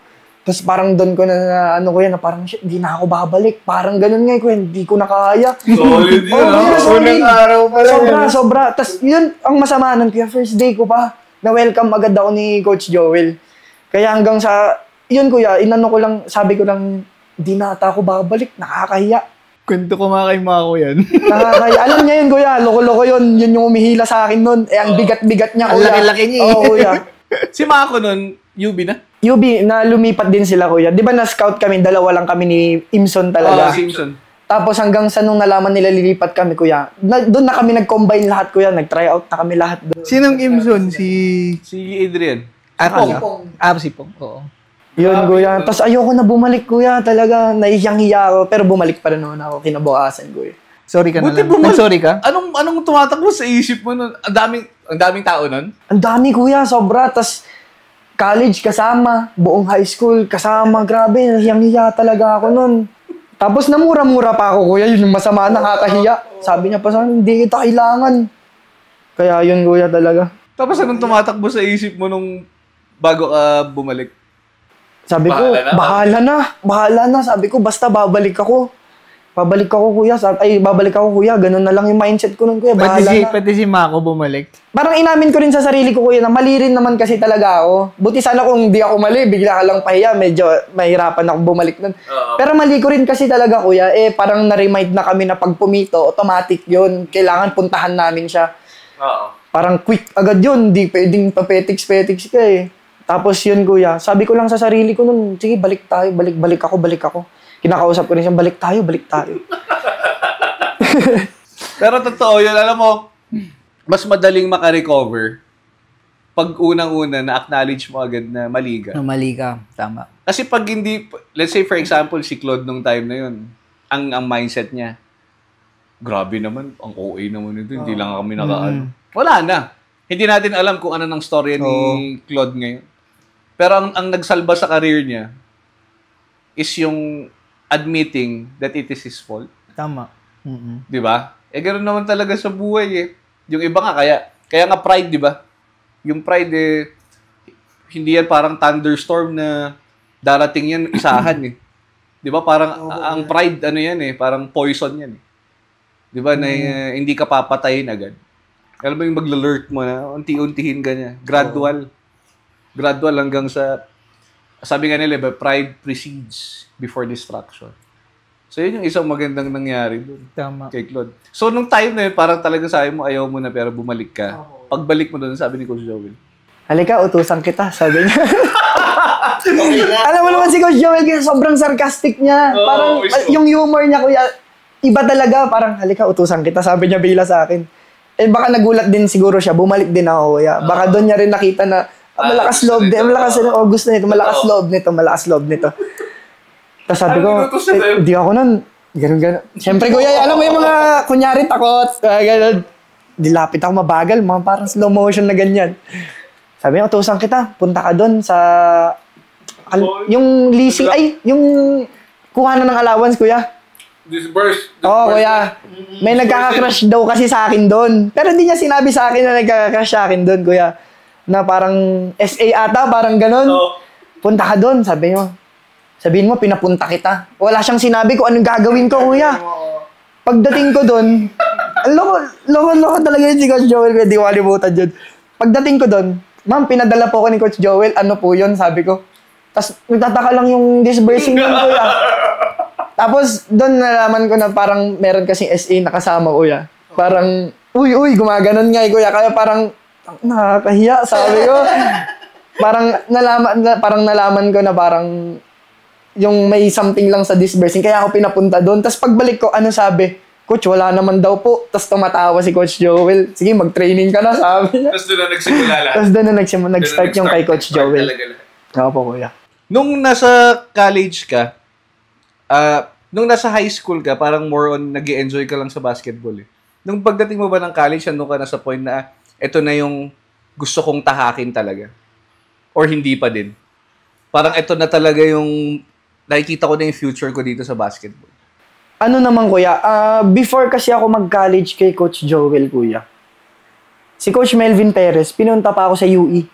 Tapos parang doon ko na kuya, na parang, shit, hindi na ako babalik. Parang ganun nga, kuya, hindi ko na kaya. Solid yun, unang araw pa lang. Sobra. Tapos yun, ang masama nun, kuya, first day ko pa, na-welcome agad ako ni Coach Joel. Kaya hanggang sa, yun, kuya, sabi ko lang, hindi na ata ako babalik, nakakahiya. Kwento ko mga kay Mako yan. Alam niya yun, kuya. Loko-loko yun. Yun yung umihila sa akin nun. Ang bigat-bigat niya, kuya. Ang laki-laki niya. Oo, kuya. Si Mako nun, UB na? UB, na lumipat din sila, kuya. Di ba na-scout kami, dalawa lang kami ni Imson talaga. Simpson. Tapos hanggang sa nung nalaman nila lilipat kami, kuya. Doon na kami nag-combine lahat, kuya. Nag-try out na kami lahat doon. Sinong Imson? Si Adrian. Sipong. Oo. Yun, kuya. Tapos ayoko na bumalik, kuya. Talaga, naihiyang-hiya ako. Pero bumalik pa rin naman ako kinabukasan, kuya. Sorry ka na Buti lang. Sorry ka? Anong tumatakbo sa isip mo nun? Ang daming tao nun? Ang dami, kuya. Sobra. Tapos college kasama. Buong high school kasama. Grabe, hiyang-hiya talaga ako nun. Tapos namura-mura pa ako, kuya. Yun yung masama, nakakahiya. Sabi niya pa sa akin, hindi kita kailangan. Kaya yun, kuya, talaga. Tapos anong tumatakbo sa isip mo nung bago ka bumalik? Sabi ko, bahala na. Sabi ko, basta babalik ako. Babalik ako, kuya. Ganun na lang yung mindset ko nun, kuya. Bahala na. Pati si Mako bumalik. Parang inamin ko rin sa sarili ko, kuya, na mali rin naman kasi talaga ako. Buti sana kung hindi ako mali, bigla ka lang pahiya. Medyo mahirapan akong bumalik nun. Pero mali ko rin kasi talaga, kuya. Parang na-remind na kami na pag pumito, automatic yun. Kailangan puntahan namin siya. Parang quick agad yun. Hindi pwedeng papetiks-petiks ka eh. Tapos yun, kuya, sabi ko lang sa sarili ko nun, sige, balik tayo, balik ako. Kinakausap ko rin siya, balik tayo. Pero totoo yun, alam mo, mas madaling makarecover pag unang-una na-acknowledge mo agad na mali ka. Mali ka, tama. Kasi pag hindi, let's say for example, si Claude nung time na yun, ang mindset niya, grabe naman, ang OA naman ito, hindi lang kami nakaano. Wala na. Hindi natin alam kung ano ng storya ni Claude ngayon. Pero ang nagsalba sa career niya is yung admitting that it is his fault. Tama. Di ba? Ganoon naman talaga sa buhay eh. Yung iba nga kaya nga pride, di ba? Yung pride hindi yan parang thunderstorm na darating yan isahan eh. Di ba? Parang ang pride yan parang poison yan eh. Di ba? Na hindi ka papatayin agad. Alam mo yung maglalurk mo na unti-untihin ka niya. Gradual hanggang sa sabi nga nila, pride precedes before destruction. So, yun yung isang magandang nangyari doon. Tama. Kay Claude. So, nung time na yun, parang talaga sabi mo, ayaw mo na, pero bumalik ka. Pagbalik mo doon, sabi ni Coach Joel. Halika, utusan kita, sabi niya. Alam mo naman si Coach Joel, sobrang sarcastic niya. Parang, yung humor niya, kuya, iba talaga. Parang, halika, utusan kita, sabi niya bila sa akin. Eh, baka nagulat din siguro siya, bumalik din ako, kuya. Baka doon niya rin nakita na, malakas loob din, gusto nito, malakas loob nito. Tapos sabi ko, di ako nun, ganun. Siyempre, kuya, alam mo yung mga, kunyari, takot, ganun. Dilapit ako mabagal, mga parang slow motion na ganyan. Sabi niya, utusan kita, punta ka doon sa, yung leasing, yung kuha na ng allowance, kuya. Disburse. Oo, kuya. May nagkaka-crush daw kasi sa akin doon. Pero hindi niya sinabi sa akin na nagkaka-crush sa akin doon, kuya. Na parang SA ata, parang ganun. Punta ka doon, sabi niyo. Sabihin mo, pinapunta kita. Wala siyang sinabi kung anong gagawin ko, kuya. Pagdating ko doon, loko talaga yun si Coach Joel, kaya di ko kalimutan yun. Pagdating ko doon, ma'am, pinadala po ako ni Coach Joel, ano po yun, sabi ko. Tapos, nagtataka lang yung disbursing yun, kuya. Tapos, doon nalaman ko na parang meron kasing SA na kasama, kuya. Parang, uy, gumaganon nga, kuya. Kaya parang, nakakahiya, sabi ko. Parang nalaman ko na parang, yung may something lang sa disbursing, kaya ako pinapunta doon. Tapos pagbalik ko, ano sabi? Coach, wala naman daw po. Tapos tumatawa si Coach Joel. Sige, mag-training ka na, sabi niya. Tapos doon na nagsimula lahat. Tapos doon na nag-start yung kay Coach Joel. Oo po, kuya. Nung nasa college ka, nung nasa high school ka, parang more on nag-enjoy ka lang sa basketball eh. Nung pagdating mo ba ng college, ano ka na sa point na ito na yung gusto kong tahakin talaga? Or hindi pa din? Parang ito na talaga yung nakikita ko na yung future ko dito sa basketball. Ano naman, kuya? Before kasi ako mag-college kay Coach Joel, kuya. Si Coach Melvin Perez, pinunta pa ako sa UE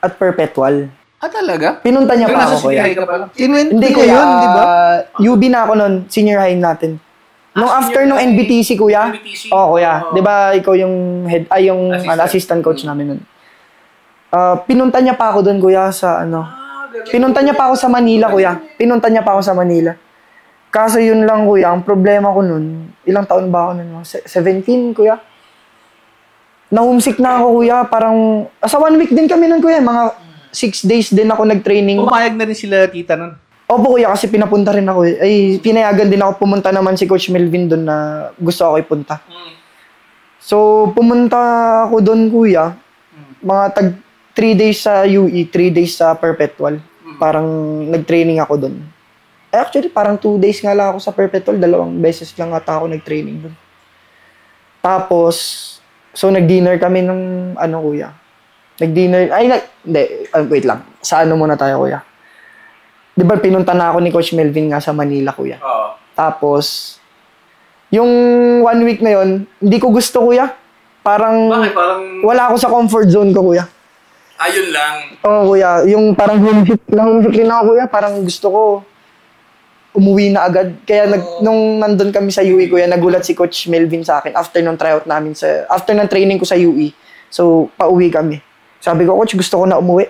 at Perpetual. Talaga? Pinunta niya pa ako, kuya. Hindi, kuya. Yun, di ba? UB na ako nun, senior high natin. Nung after nung NBTC, kuya. Oo, kuya. Di ba, ikaw yung head, yung assistant coach namin nun. Pinunta niya pa ako doon, kuya, sa Pinunta niya pa ako sa Manila, kuya. Kaso yun lang, kuya, ang problema ko nun, ilang taon ba ako nun? 17, kuya. Na-homesick na ako, kuya. Parang, sa 1 week din kami nun, kuya. Mga 6 days din ako nag-training. Pumayag na rin sila tita nun? Opo, kuya, kasi pinapunta rin ako. Pinayagan din ako, pumunta naman si Coach Melvin doon na gusto ako ipunta. So, pumunta ako doon, kuya. Mga 3 days sa UE, 3 days sa Perpetual. Parang nag-training ako doon. Actually, parang 2 days nga lang ako sa Perpetual. 2 beses lang ata ako nag-training doon. Tapos, so nag-dinner kami ng, kuya. Wait lang. Sa muna tayo, kuya. Di ba pinunta na ako ni Coach Melvin nga sa Manila, kuya? Oo. Tapos, yung 1 week na yon, hindi ko gusto, kuya. Bakit? Wala ako sa comfort zone ko, kuya. Ayun lang. Oo, kuya. Yung parang homesick rin ako, kuya. Parang gusto ko umuwi na agad. Kaya nung nandun kami sa UE, kuya, nagulat si Coach Melvin sa akin after nung tryout namin after ng training ko sa UE. So, pauwi kami. Sabi ko, Coach, gusto ko na umuwi.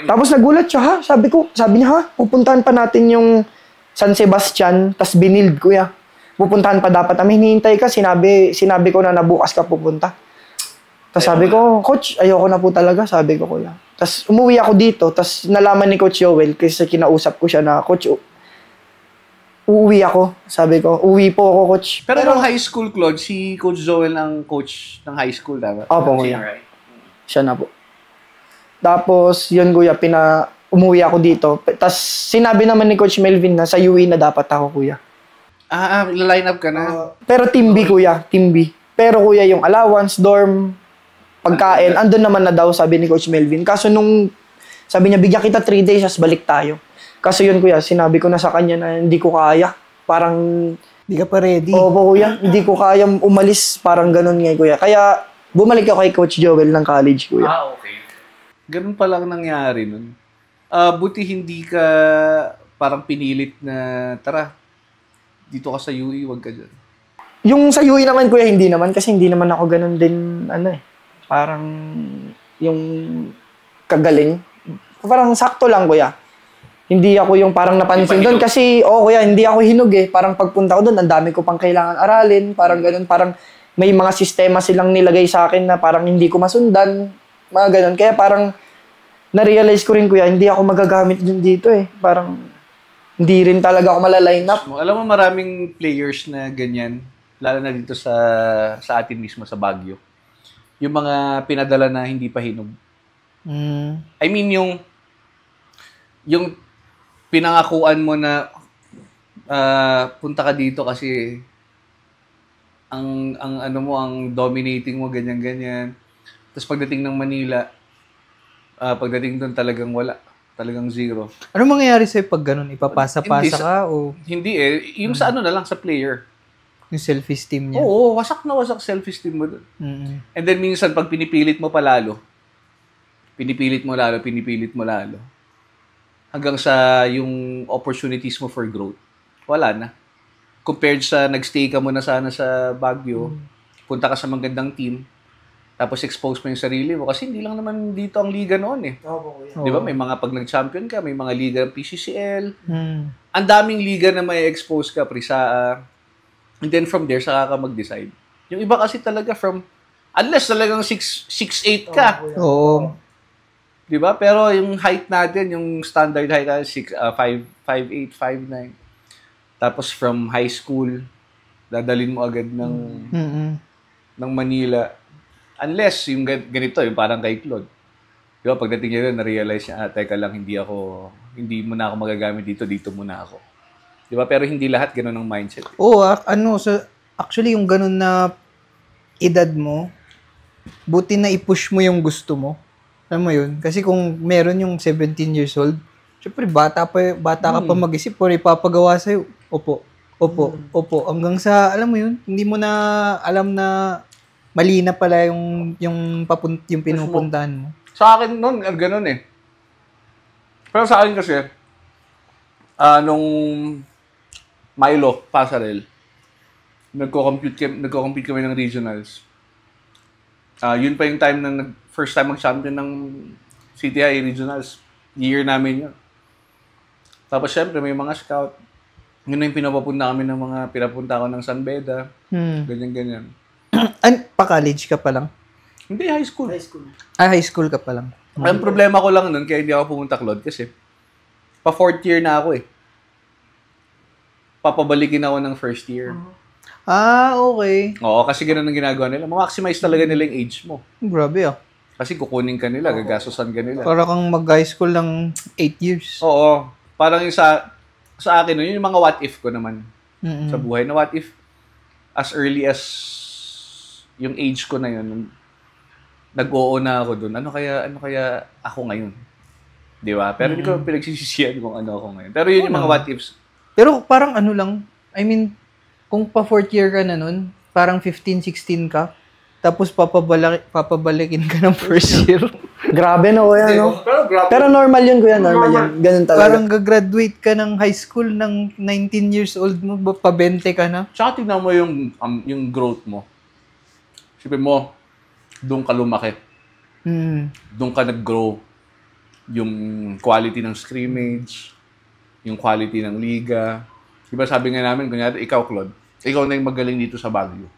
Tapos nagulat siya, ha? Sabi niya, ha? Pupuntahan pa natin yung San Sebastian, tas Binild, kuya. Pupuntahan pa dapat. Hinihintay ka, sinabi ko na bukas ka pupunta. Tapos sabi ko, Coach, ayoko na po talaga, sabi ko, kuya. Tapos umuwi ako dito, tapos nalaman ni Coach Joel, kasi kinausap ko siya na, Coach, uuwi ako. Sabi ko, uwi po ako, Coach. Pero nung high school, Claude, si Coach Joel ang coach ng high school, dapat? Opo, kuya. Siya na po. Tapos, yun, kuya, umuwi ako dito. Tapos, sinabi naman ni Coach Melvin na sa UE na dapat ako, kuya. Line up ka na? Pero Team B, kuya. Team B. Pero, kuya, yung allowance, dorm, pagkain, andun naman na daw, sabi ni Coach Melvin. Kaso sabi niya, bigyan kita 3 days, as balik tayo. Kaso yun, kuya, sinabi ko na sa kanya na hindi ko kaya. Parang, hindi ka pa ready. Opo, kuya. Hindi ko kaya umalis. Parang ganun nga, kuya. Kaya, bumalik ako kay Coach Joel ng college, kuya. Okay. Ganun pala ang nangyari nun. Buti hindi ka parang pinilit na, tara, dito ka sa UE, wag ka dyan. Yung sa UE naman, kuya, hindi naman. Kasi hindi naman ako ganun din, parang yung kagaling. Parang sakto lang, kuya. hindi ako yung parang napansin doon kasi kuya, hindi ako hinog eh. Parang pagpunta ko doon, ang dami ko pang kailangan aralin, parang ganun, parang may mga sistema silang nilagay sa akin na parang hindi ko masundan, mga ganun. Kaya parang na-realize ko rin kuya, hindi ako magagamit din dito eh. Parang hindi rin talaga ako mala-line up. Alam mo maraming players na ganyan, lalo na dito sa atin mismo sa Baguio. Yung mga pinadala na hindi pa hinog. I mean yung pinangakuan mo na punta ka dito kasi ang ano mo, ang dominating mo ganyan. Tapos pagdating ng Manila, pagdating doon talagang wala, talagang zero. Ano mangyayari sa'yo pag ganun? Ipapasa-pasa ka o hindi yung sa ano na lang sa player. yung self-esteem niya? Oo, wasak na wasak self-esteem mo doon. And then minsan pag pinipilit mo lalo, hanggang sa yung opportunities mo for growth, wala na. Compared sa nagstay ka muna sana sa Baguio, punta ka sa magandang team, tapos expose mo yung sarili mo. Kasi hindi lang naman dito ang liga noon eh. Di ba? May mga pag nag-champion ka, may mga liga ng PCCL. Ang daming liga na may expose ka, Prisaa. And then from there, saka ka mag-decide. Yung iba kasi talaga unless talagang 6'8 ka. Oo. Di ba? Pero yung height natin, yung standard height natin, 5'8", 5'9". Tapos from high school, dadalhin mo agad ng Manila. Unless yung ganito, yung parang kay Claude. Di ba? Pagdating niya doon, na-realize niya, teka lang, hindi mo na ako magagamit dito muna ako. Di ba? Pero hindi lahat ganun ang mindset. Oo, actually yung ganun na edad mo, buti na i-push mo yung gusto mo. Alam mo yun? Kasi kung meron yung 17 years old, syempre bata ka pa mag-isip, pero ipapagawa sa'yo, opo. Hanggang sa, alam mo yun, hindi mo na alam na mali na pala yung pinupuntahan mo. Sa akin noon, ganun eh. Pero sa akin kasi, nung Milo, Pasarel, nagko-compete kami ng regionals. Yun pa yung time na first time mag-champion ng CTI Regionals. Year namin yun. Tapos syempre may mga scout. Yun na yung pinapunta kami ng pinapunta ko ng San Beda. Ganyan. Pa-college ka pa lang? Hindi, high school. High school ka pa lang. Ang problema ko lang nun, kaya hindi ako pumunta, Claude, kasi pa 4th year na ako eh. Papabalikin ako ng first year. Okay. Oo, kasi ganun ang ginagawa nila. Ma-maximize talaga nila yung age mo. Grabe Kasi kukunin ka nila, gagastosan ka nila. Para kang mag-high school ng 8 years. Oo. Parang yung sa akin, yun yung mga what if ko naman sa buhay. Na what if, as early as yung age ko na yun, nag-oo na ako dun. Ano kaya ako ngayon? Di ba? Pero hindi ko pinagsisisihan kung ano ako ngayon. Pero yun yung mga what ifs. Pero parang ano lang, I mean, kung pa 4th year ka na nun, parang 15, 16 ka, tapos papabalikin ka ng first year. Grabe no, kuya, no? Pero normal yun, kuya, normal yun. Ganun talaga. Parang gagraduate ka ng high school ng 19 years old mo, pa-20 ka na. Tsaka tignan mo yung growth mo. Sipin mo, doon ka lumaki. Doon ka nag-grow. Yung quality ng scrimmage, yung quality ng liga. Diba sabi nga namin, kunyari, ikaw, Claude, ikaw na yung magaling dito sa Baguio.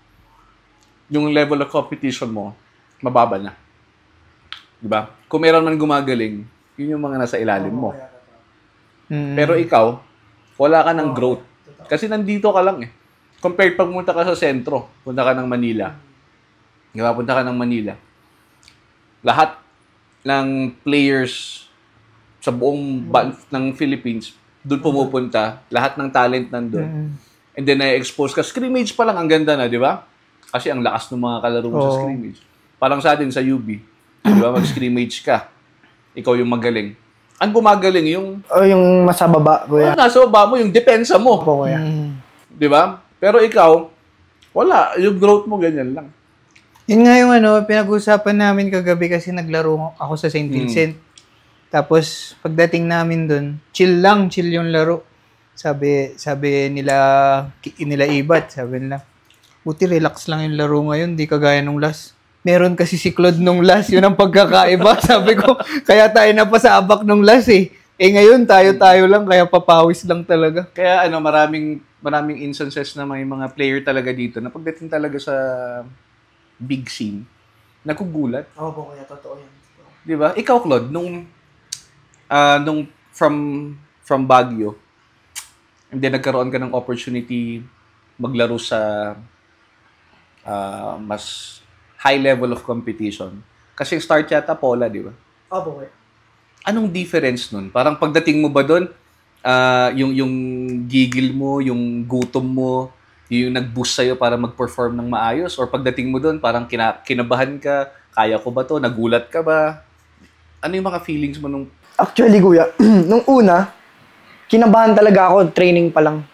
Yung level of competition mo, mababa na. Diba? Kung meron man gumagaling, yun yung mga nasa ilalim mo. Pero ikaw, wala ka ng growth. Kasi nandito ka lang eh. Compared pag punta ka sa sentro, punta ka ng Manila. Diba? Punta ka ng Manila. Lahat ng players sa buong ng Philippines, doon pumupunta, lahat ng talent nandun. And then na-expose ka. Scrimmage pa lang, ang ganda na, di ba? Kasi ang lakas ng mga kalaro mo sa scrimmage. Parang sa atin sa UB, di ba? Mag-scrimmage ka. Ikaw yung magaling. Ang gumagaling yung... yung nasa baba, kuya. Nasa baba mo, yung depensa mo. Opo, kuya. Di ba? Pero ikaw, wala. Yung growth mo, ganyan lang. Yun nga yung pinag-usapan namin kagabi kasi naglaro ako sa St. Vincent. Tapos, pagdating namin dun, chill yung laro. Sabi nila Ibat, sabi nila, buti relax lang yung laro ngayon, di kagaya nung last. Meron kasi si Claude nung last, yun ang pagkakaiba. Sabi ko, kaya tayo napasabak nung last eh. Ngayon, tayo-tayo lang, kaya papawis lang talaga. Kaya maraming instances na may mga player talaga dito na pagdating talaga sa big scene, nagugulat. Oo, kaya totoo yan. Di ba? Ikaw, Claude, nung from Baguio, and then nagkaroon ka ng opportunity maglaro sa mas high level of competition. Kasi yung start yata Pola, di ba? Opo, kaya. Anong difference nun? Parang pagdating mo ba doon, yung gigil mo, yung gutom mo, yung nag-boost sa'yo para mag-perform ng maayos? Or pagdating mo doon, parang kinabahan ka, kaya ko ba to? Nagulat ka ba? Ano yung mga feelings mo nung... Actually, kuya, nung una, kinabahan talaga ako, training pa lang.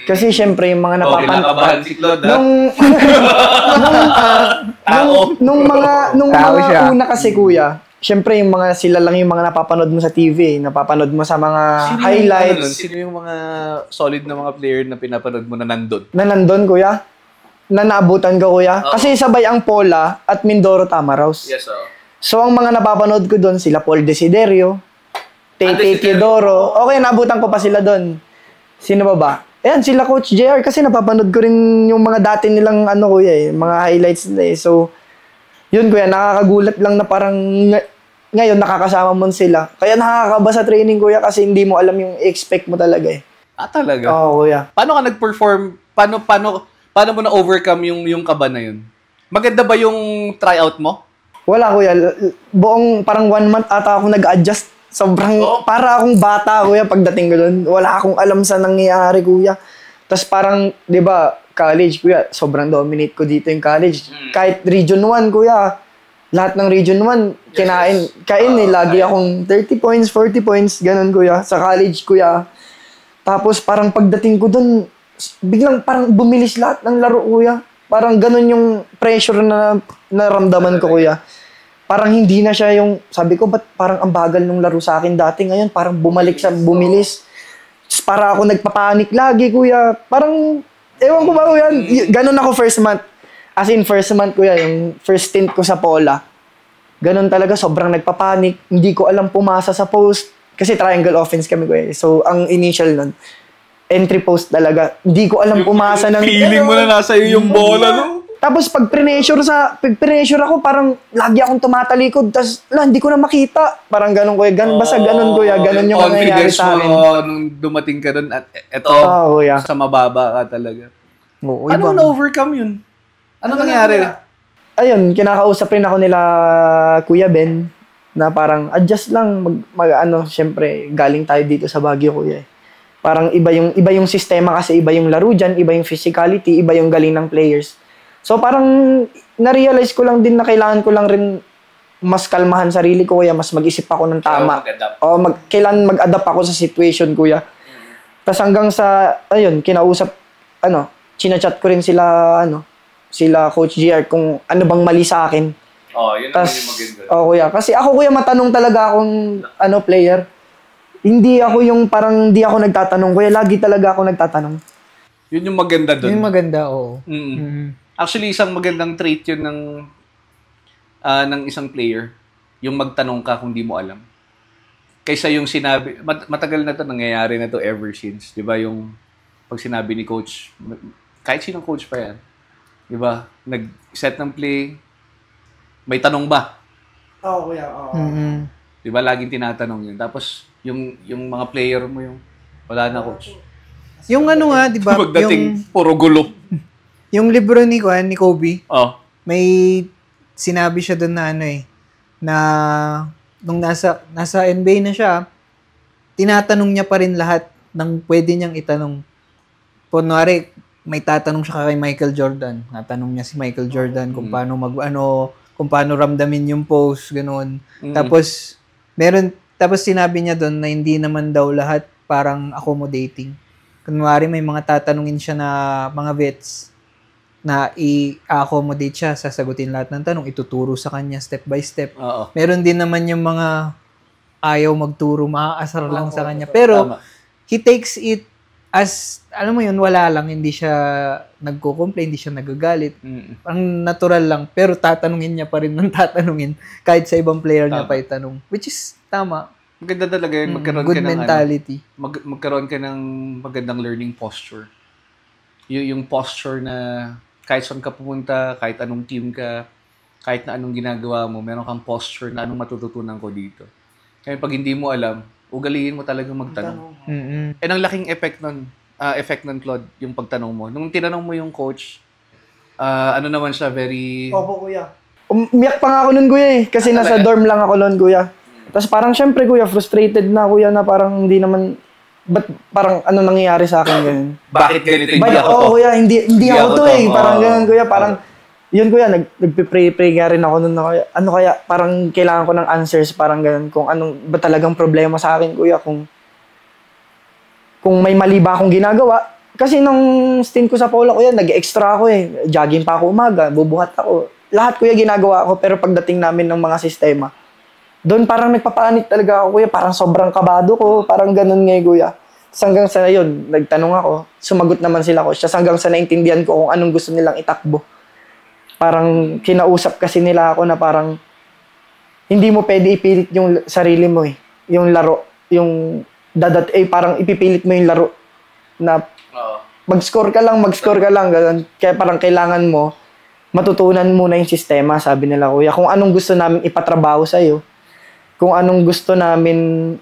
Kasi syempre, yung mga kinakabahan si Claude, nung Tao mga siya. una kasi, kuya, syempre, yung mga sila lang yung mga napapanood mo sa TV, napapanood mo sa mga highlights. Sino yung mga solid na mga player na pinapanood mo na nandun? Na nandun, kuya? Na naabutan ko, kuya? Kasi sabay ang Pola at Mindoro Tamaraws. Yes, So, ang mga napapanood ko doon, sila Paul Desiderio, Tete Desiderio. Teodoro. Okay, naabutan ko pa sila doon. Sino ba? Ayan, sila Coach JR kasi napapanood ko rin yung mga dati nilang kuya mga highlights nila eh. So, yun kuya, nakakagulat lang na parang ngayon nakakasama mo sila. Kaya nakakaba sa training kuya kasi hindi mo alam yung expect mo talaga eh. Talaga? Oo kuya. Paano ka nag-perform? Paano mo na-overcome yung kaba na yun? Maganda ba yung tryout mo? Wala kuya, buong parang 1 month ata ako nag-adjust. Sobrang, para akong bata, kuya, pagdating ko doon. Wala akong alam sa nangyayari, kuya. Tapos parang, di ba, college, kuya, sobrang dominate ko dito yung college. Kahit Region 1, kuya, lahat ng Region 1, kain lagi akong 30 points, 40 points, ganun, kuya. Sa college, kuya. Tapos parang pagdating ko doon, biglang parang bumilis lahat ng laro, kuya. Parang ganun yung pressure na naramdaman ko, kuya. Parang hindi na siya yung, sabi ko, ba't parang ang bagal nung laro sa akin dati ngayon, parang bumilis. Just para ako nagpapanik lagi, kuya. Parang, ewan ko ba, kuya, ganun ako first month. As in, first month, kuya, yung first stint ko sa Pola. Ganun talaga, sobrang nagpapanik. Hindi ko alam pumasa sa post. Kasi triangle offense kami, kuya. So, ang initial nun, entry post talaga. Hindi ko alam pumasa ng... Feeling mo na nasa iyo yung bola, no? Tapos pag pressure ako, parang lagi akong tumatalikod, tapos hindi ko na makita. Parang ganun kuya, basta ganun kuya, ganun yung nangyayari sa akin. Confidence mo nung dumating ka doon at eto, kuya. sa mababa ka talaga. Oo, Ano na-overcome yun? Ano nangyari? Ayun, kinakausap rin ako nila Kuya Ben, na parang adjust lang, syempre, galing tayo dito sa Baguio, kuya. Parang iba yung sistema kasi, iba yung laro dyan, iba yung physicality, iba yung galing ng players. So parang na-realize ko lang din na kailangan ko lang rin mas kalmahan sarili ko, kuya, mas mag-isip ako ng tama. Kailangan mag-adapt ako sa situation, kuya. Tapos hanggang sa, ayun, chinachat ko rin sila Coach GR kung ano bang mali sa akin. Yun ang yung maganda. Kuya. Kasi ako, kuya, matanong talaga akong player. Hindi ako yung parang hindi ako nagtatanong, kuya. Lagi talaga ako nagtatanong. Yun yung maganda doon. Yun yung maganda, oo. Actually, isang magandang trait yun ng isang player. Yung magtanong ka kung di mo alam. Kaysa yung sinabi, matagal na to, nangyayari na to ever since. Di ba yung pag sinabi ni coach, kahit sinong coach pa yan, di ba, nag-set ng play, may tanong ba? Kuya. Di ba, laging tinatanong yun. Tapos, yung mga player mo yung, wala na coach. Yung di ba? Magdating, puro gulo. Yung libro ni Kobe, may sinabi siya doon na na nung nasa NBA na siya, tinatanong niya pa rin lahat ng pwede niyang itanong. Kunwari, may tatanong siya kay Michael Jordan. Natanong niya si Michael Jordan kung paano kung paano ramdamin yung post, ganoon. Tapos sinabi niya doon na hindi naman daw lahat parang accommodating. Kunwari, may mga tatanungin siya na mga vets na i-accommodate siya, sasagutin lahat ng tanong, ituturo sa kanya step by step. Meron din naman yung mga ayaw magturo, maaasar lang sa kanya. Pero, he takes it as, alam mo yun, wala lang, hindi siya nagko-complain, hindi siya nagagalit. Ang natural lang, pero tatanungin niya pa rin ng tatanungin kahit sa ibang player niya pa itanong. Which is tama. Maganda talaga yun. Magkaroon Good ka ng mentality. Magkaroon ka ng magandang learning posture. Yung posture na kahit saan ka pumunta, kahit anong team ka, kahit na anong ginagawa mo, meron kang posture na anong matututunan ko dito. Kaya pag hindi mo alam, ugaliin mo talaga magtanong. And ang laking effect nun, Claude, yung pagtanong mo. Nung tinanong mo yung coach, ano naman siya, very... Opo, kuya. Umiyak pa nga ako nun, kuya eh. Kasi nasa dorm lang ako nun, kuya. Tapos parang syempre, kuya, frustrated na, kuya, na parang hindi naman... Ba't parang ano nangyayari sa akin ganun? Bakit ganito? Hindi ako to. Oo, kuya, hindi ako to eh. Parang ganun, kuya, parang... Yun, kuya, nagpe-pray nga rin ako nun na, kuya. Ano kaya, parang kailangan ko ng answers, parang ganun. Kung anong, ba talagang problema sa akin, kuya, kung may mali ba akong ginagawa. Kasi nung stint ko sa Paula, kuya, nag-extra ako eh. Jogging pa ako umaga, bubuhat ako. Lahat, kuya, ginagawa ko, pero pagdating namin ng mga sistema, doon parang nagpapanit talaga ako, kuya. Parang sobrang kabado ko. Parang ganun nga, kuya. Tapos hanggang sa yun, nagtanong ako. Sumagot naman sila ko. Tapos hanggang sa naintindihan ko kung anong gusto nilang itakbo. Parang kinausap kasi nila ako na parang hindi mo pwede ipilit yung sarili mo eh. Yung laro. Yung parang ipipilit mo yung laro. Na mag-score ka lang. Ganun. Kaya parang kailangan mo matutunan muna yung sistema, sabi nila, kuya. Kung anong gusto namin ipatrabaho sa'yo, kung anong gusto namin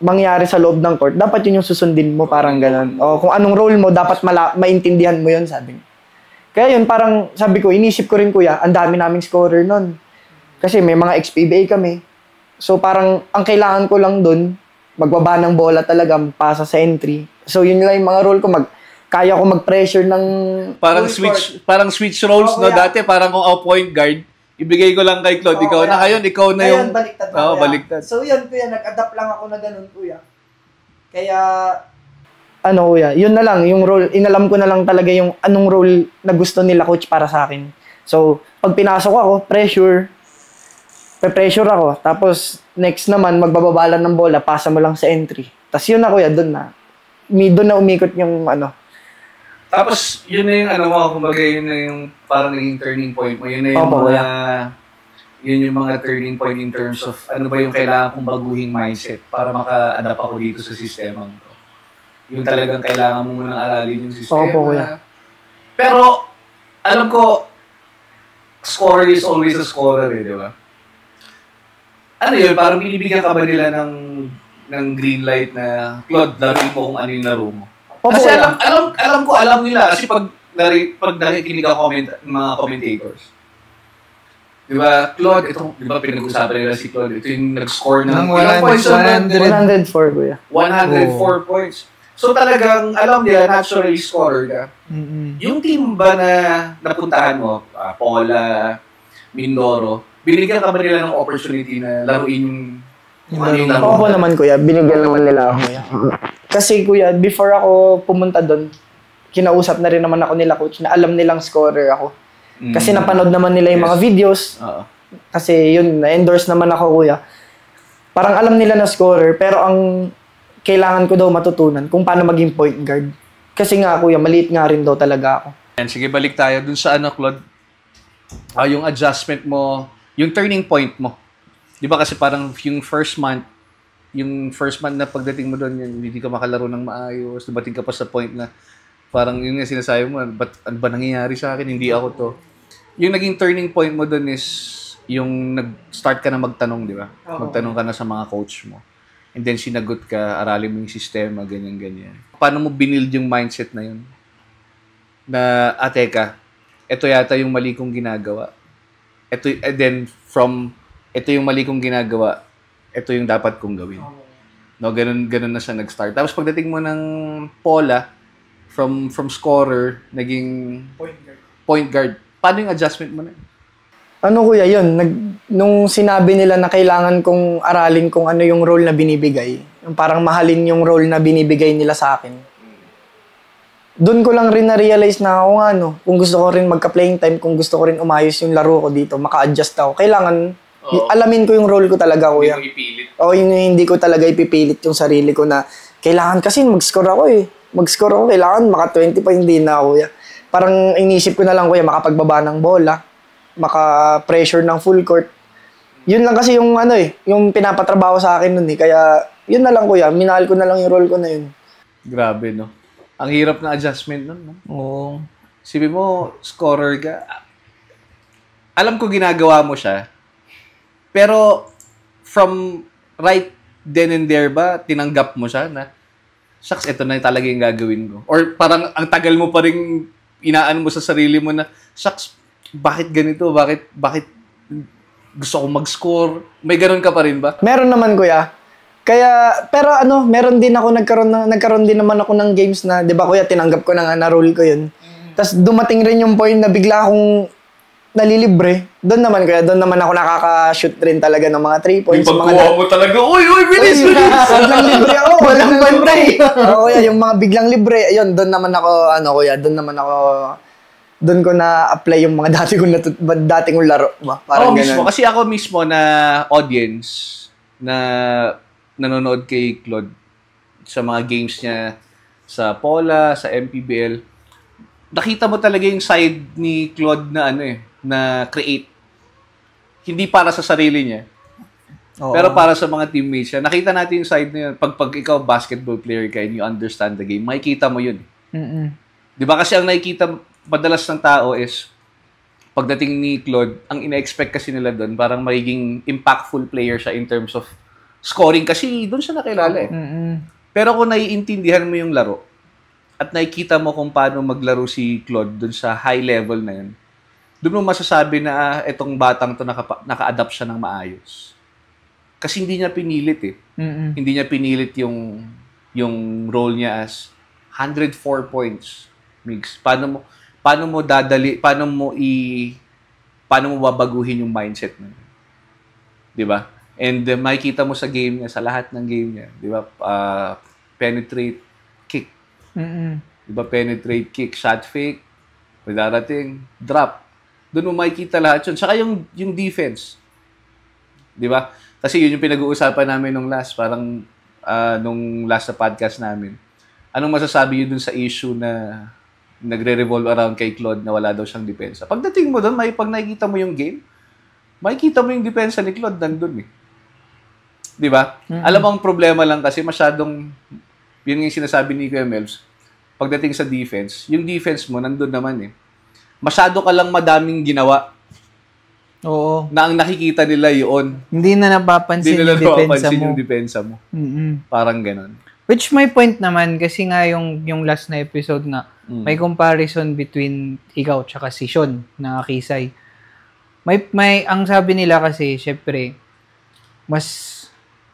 mangyari sa loob ng court, dapat yun yung susundin mo, parang ganun. O kung anong role mo, dapat maintindihan mo yun, sabi niya. Kaya yun, parang sabi ko, inisip ko rin, kuya, ang dami naming scorer nun. Kasi may mga XPBA kami. So parang, ang kailangan ko lang dun, magbaba ng bola talaga, pasa sa entry. So yun lang yung mga role ko, kaya ko mag-pressure ng... Parang switch roles, no? Dati parang kung ako point guard, ibigay ko lang kay Claude, ikaw na ngayon, ikaw na yung... Ngayon, baliktad na, baliktad. So yun, kuya, nag-adapt lang ako na ganun, kuya. Kaya, kuya, yun na lang, yung role, inalam ko na lang talaga yung anong role na gusto nila coach para sa akin. So, pag pinasok ako, pressure ako. Tapos, next naman, magbababalan ng bola, pasa mo lang sa entry. Tapos yun na, kuya, doon na umikot yung Tapos, yun na yung kumbaga yun na yung parang naging turning point mo. Yun na yung yun yung mga turning point in terms of ano ba yung kailangan kong baguhing mindset para maka-adapt ako dito sa sistema ko. Yung talagang kailangan mo munang aralin yung sistema. Opo, kuya. Pero, alam ko, scorer is always a scorer di ba? Ano yun, parang binibigyan ka ba nila ng green light na, Claude, laruin mo kung ano yung laro mo? Kasi alam nila kasi pag nakikinig ako mga commentators. 'Di ba? Claude, ito, 'di ba pinag-usapan nila si Claude, ito yung nag-score ng 104, kuya. 104 points. So talagang alam nila naturally scorer ka. Yung team ba na napuntahan mo, Paula, Mindoro, binigyan ka ba nila ng opportunity na laruin yung Oo naman, kuya. Binigyan naman nila ako, kuya. Kasi, kuya, before ako pumunta doon, kinausap na rin naman ako nila, coach, na alam nilang scorer ako. Kasi napanood naman nila yung mga videos. Kasi yun, na-endorse naman ako, kuya. Parang alam nila na scorer, pero ang kailangan ko daw matutunan kung paano maging point guard. Kasi nga, kuya, maliit nga rin daw talaga ako. Sige, balik tayo dun sa Claude. Yung adjustment mo, yung turning point mo. Di ba kasi parang yung first month na pagdating mo doon, hindi ka makalaro ng maayos, dumating ka pa sa point na parang yun nga sinasabi mo, ano ba nangyayari sa akin, hindi ako to. Yung naging turning point mo doon is yung nag-start ka na magtanong, di ba? Magtanong ka na sa mga coach mo. And then sinagot ka, aralin mo yung sistema, ganyan-ganyan. Paano mo binild yung mindset na yun? Na, teka, ito yata yung mali kong ginagawa. Ito yung mali kong ginagawa, ito yung dapat kong gawin. No, ganun na siya nag-start. Tapos pagdating mo ng Paula, from scorer, naging point guard. Paano yung adjustment mo na? Kuya, yun. Nung sinabi nila na kailangan kong aralin kung ano yung role na binibigay, yung parang mahalin yung role na binibigay nila sa akin. Doon ko lang rin na-realize na ako kung gusto ko rin magka-playing time, kung gusto ko rin umayos yung laro ko dito, maka-adjust ako. Kailangan alamin ko yung role ko talaga, kuya. Hindi mo ipilit. Hindi ko talaga ipipilit yung sarili ko na kailangan kasi mag-score ako eh. Mag-score ako, kailangan maka-20 pa, hindi na, kuya. Parang inisip ko na lang, kuya, makapagbaba ng bola, maka-pressure ng full court. yun lang kasi yung yung pinapatrabaho sa akin nun eh. Kaya, yun na lang kuya. Minahal ko na lang yung role ko na yun. Grabe, no? Ang hirap na adjustment nun, no? Oo. Sabi mo, scorer ka. Alam ko ginagawa mo siya. Pero, from right then and there ba, tinanggap mo siya na, shucks, ito na talaga yung gagawin ko. Or parang ang tagal mo pa rin inaan mo sa sarili mo na, shucks, bakit ganito? Bakit gusto ko mag-score? May ganun ka pa rin ba? Meron naman kuya. Kaya, pero meron din ako, nagkaroon din naman ako ng games na, di ba kuya, tinanggap ko na nga, na-role ko yun. Tapos dumating rin yung point na bigla akong nalilibre. Doon naman ako nakaka-shoot rin talaga ng mga 3 points. Yung pagkuha mo talaga, uy, bilis! Biglang libre ako, walang bantay. Kuya, yung mga biglang libre, ayun, doon naman ako, doon ko na-apply yung mga dati kong laro ba? Parang mismo. Kasi ako mismo na audience na nanonood kay Claude sa mga games niya sa Pola, sa MPBL, nakita mo talaga yung side ni Claude na na create. Hindi para sa sarili niya. Oo. Pero para sa mga teammates niya. Nakita natin yung side na yun. Pag ikaw basketball player ka and you understand the game, makikita mo yun. Di ba kasi ang nakikita madalas ng tao is pagdating ni Claude, ang ina-expect kasi nila doon, parang magiging impactful player siya in terms of scoring kasi doon siya nakilala eh. Pero kung naiintindihan mo yung laro at nakikita mo kung paano maglaro si Claude doon sa high level na yun, doon mo masasabi na etong batang to naka-adapt siya ng maayos. Kasi hindi niya pinilit eh. Hindi niya pinilit yung role niya as 104 points. Migs. Paano mo babaguhin yung mindset mo? 'Di ba? And makikita mo sa game niya, sa lahat ng game niya, 'di ba? Penetrate, kick. 'Di ba? Penetrate, kick, shot fake, darating, drop. Doon mo makikita lahat 'yun. Saka yung defense. 'Di ba? Kasi yun yung pinag-uusapan namin nung last na podcast namin. Anong masasabi yun dun sa issue na nagre-revolve around kay Claude na wala daw siyang depensa? Pagdating mo dun, pag nakikita mo yung game, makikita mo yung depensa ni Claude nandun eh. Di ba? Alam mo ang problema lang kasi masyadong, yun yung sinasabi ni Kuya Melvs, pagdating sa defense, yung defense mo nandun naman eh. Masyado ka lang madaming ginawa. Oo. Na ang nakikita nila yun. Hindi na napapansin yung depensa mo. Parang ganon. Which my point naman, kasi nga yung last na episode nga, may comparison between ikaw tsaka si Sean na Kisay. Ang sabi nila kasi, syempre, mas,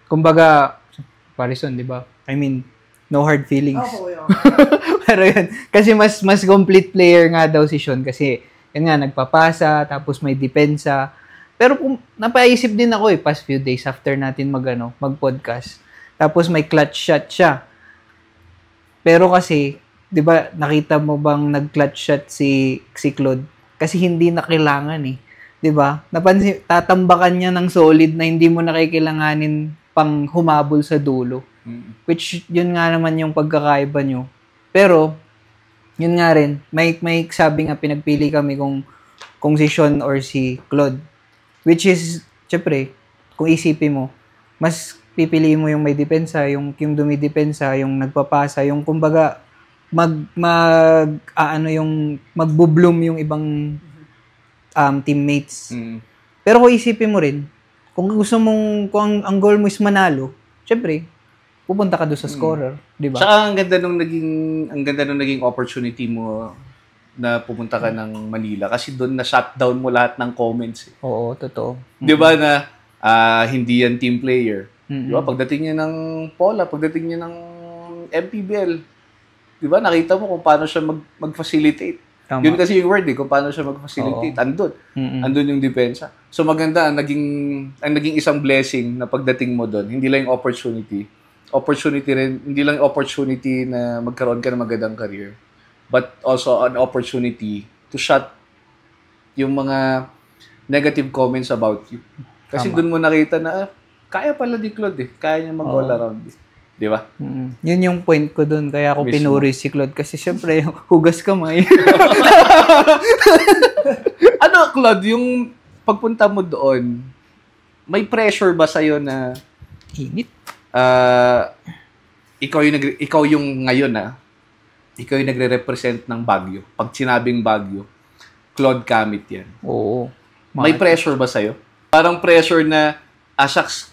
kumbaga, comparison, di ba? I mean, no hard feelings. Pero yun, kasi mas complete player nga daw si Sean kasi, yun nga, nagpapasa, tapos may depensa. Pero kung napaisip din ako past few days after natin mag-podcast. Tapos may clutch shot siya. Pero kasi, 'di ba, nakita mo bang nag-clutch shot si Claude? Kasi hindi na kailangan 'di ba? Napansin, tatambakan niya ng solid na hindi mo na kailanganin pang humabol sa dulo. Which yun nga naman yung pagkakaiba nyo. Pero yun nga rin, may sabi nga pinagpili kami kung si Sean or si Claude. Which is, syempre, kung isipin mo, mas pipiliin mo yung may depensa, yung dumidepensa, yung nagpapasa, yung kumbaga magbo-bloom yung ibang teammates. Pero kung isipin mo rin, kung gusto mong, kung ang goal mo is manalo, syempre, pupunta ka doon sa scorer, di ba? Saka ang ganda nung naging opportunity mo na pupunta ka ng Manila kasi doon na shutdown mo lahat ng comments. Oo, totoo. Di ba na hindi yan team player? Di ba? Pagdating niya ng Pola, pagdating niya ng MPBL, di ba? Nakita mo kung paano siya mag-facilitate. Tama. Yun kasi yung word kung paano siya mag-facilitate. Andun yung depensa. So maganda, ang naging isang blessing na pagdating mo doon, hindi lang yung opportunity rin, hindi lang opportunity na magkaroon ka ng magandang career, but also an opportunity to shut yung mga negative comments about you. Kasi doon mo nakita na, kaya pala ni Claude kaya niya mag-all around. Di ba? Yun yung point ko doon, kaya ako pinuri si Claude, kasi syempre, hugas kamay. Claude, yung pagpunta mo doon, may pressure ba sa'yo na Init. ikaw yung ngayon ikaw yung nagre-represent ng Baguio. Pag sinabing Baguio, Claude Camit yan. Oo. May pressure ba sa'yo? Parang pressure na, shucks,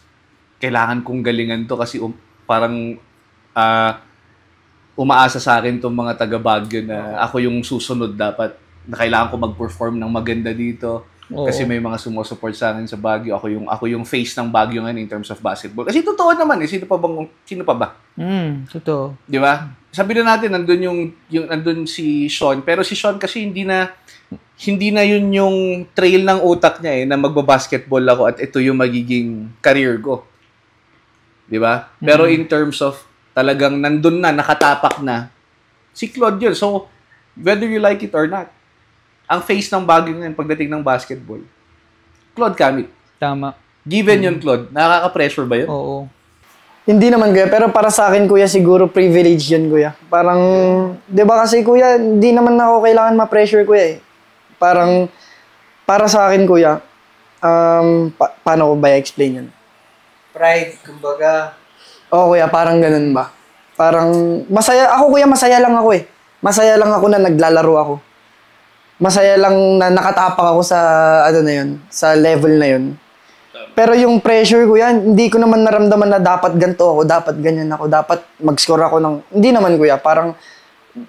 kailangan kong galingan to kasi parang umaasa sa akin tong mga taga Baguio na ako yung susunod dapat na kailangan ko mag-perform ng maganda dito. Oo. Kasi may mga sumusupport sa akin sa Baguio. Ako yung face ng Baguio ngayon in terms of basketball. Kasi totoo naman sino pa ba? Totoo. Di ba? Sabi na natin nandun si Sean, pero si Sean kasi hindi na yun yung trail ng utak niya na magba-basketball ako at ito yung magiging career ko. Di ba? Pero in terms of talagang nandun na, nakatapak na, si Claude yun. So, whether you like it or not, ang face ng Baguio ngayon pagdating ng basketball, Claude Camit. Tama. Given yun, Claude, nakaka-pressure ba yun? Oo. Hindi naman, kuya. Pero para sa akin, kuya, siguro privilege yun, kuya. Parang, di ba kasi, kuya, hindi naman ako kailangan ma-pressure, kuya, Parang, para sa akin, kuya, paano ko ba i-explain yun? Pride, kumbaga. Oo, kuya, parang ganun ba? Parang, masaya lang ako, Masaya lang ako na naglalaro ako. Masaya lang na nakatapak ako sa, sa level na yun. Pero yung pressure ko yan, hindi ko naman naramdaman na dapat ganito ako, dapat ganyan ako, dapat mag-score ako ng... Hindi naman, kuya. Parang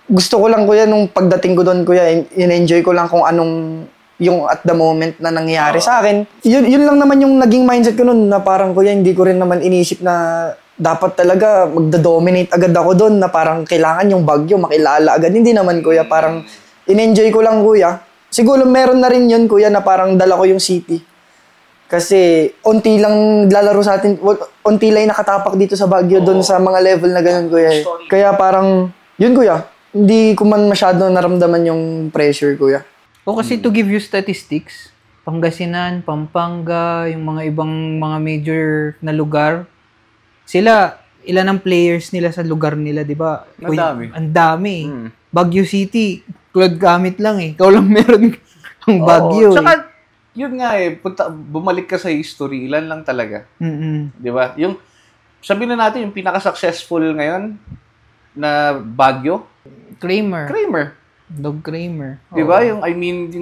gusto ko lang, kuya, nung pagdating ko doon, kuya, in-enjoy ko lang kung anong yung at the moment na nangyayari sa akin. Yun lang naman yung naging mindset ko noon na parang, kuya, hindi ko rin naman inisip na dapat talaga magda-dominate agad ako doon na parang kailangan yung Baguio makilala agad. Hindi naman, kuya. Parang in-enjoy ko lang, kuya. Siguro meron na rin yun, kuya, na parang dala ko yung city. Kasi unti lang lalaro sa atin, unti lang nakatapak dito sa Baguio doon sa mga level na ganun, kuya. Kaya parang, yun, kuya, hindi ko man masyado naramdaman yung pressure, kuya. O kasi to give you statistics, Pangasinan, Pampanga, yung mga ibang mga major na lugar, sila, ilan ang players nila sa lugar nila, di ba? Ang dami. Ang dami. Baguio City, Claude Camit lang Ikaw lang meron ang Baguio. Tsaka, yun nga bumalik ka sa history, ilan lang talaga. Di ba? Yung, sabihin na natin, yung pinaka-successful ngayon na Baguio, Kramer. Dog Kramer. Di ba? Yung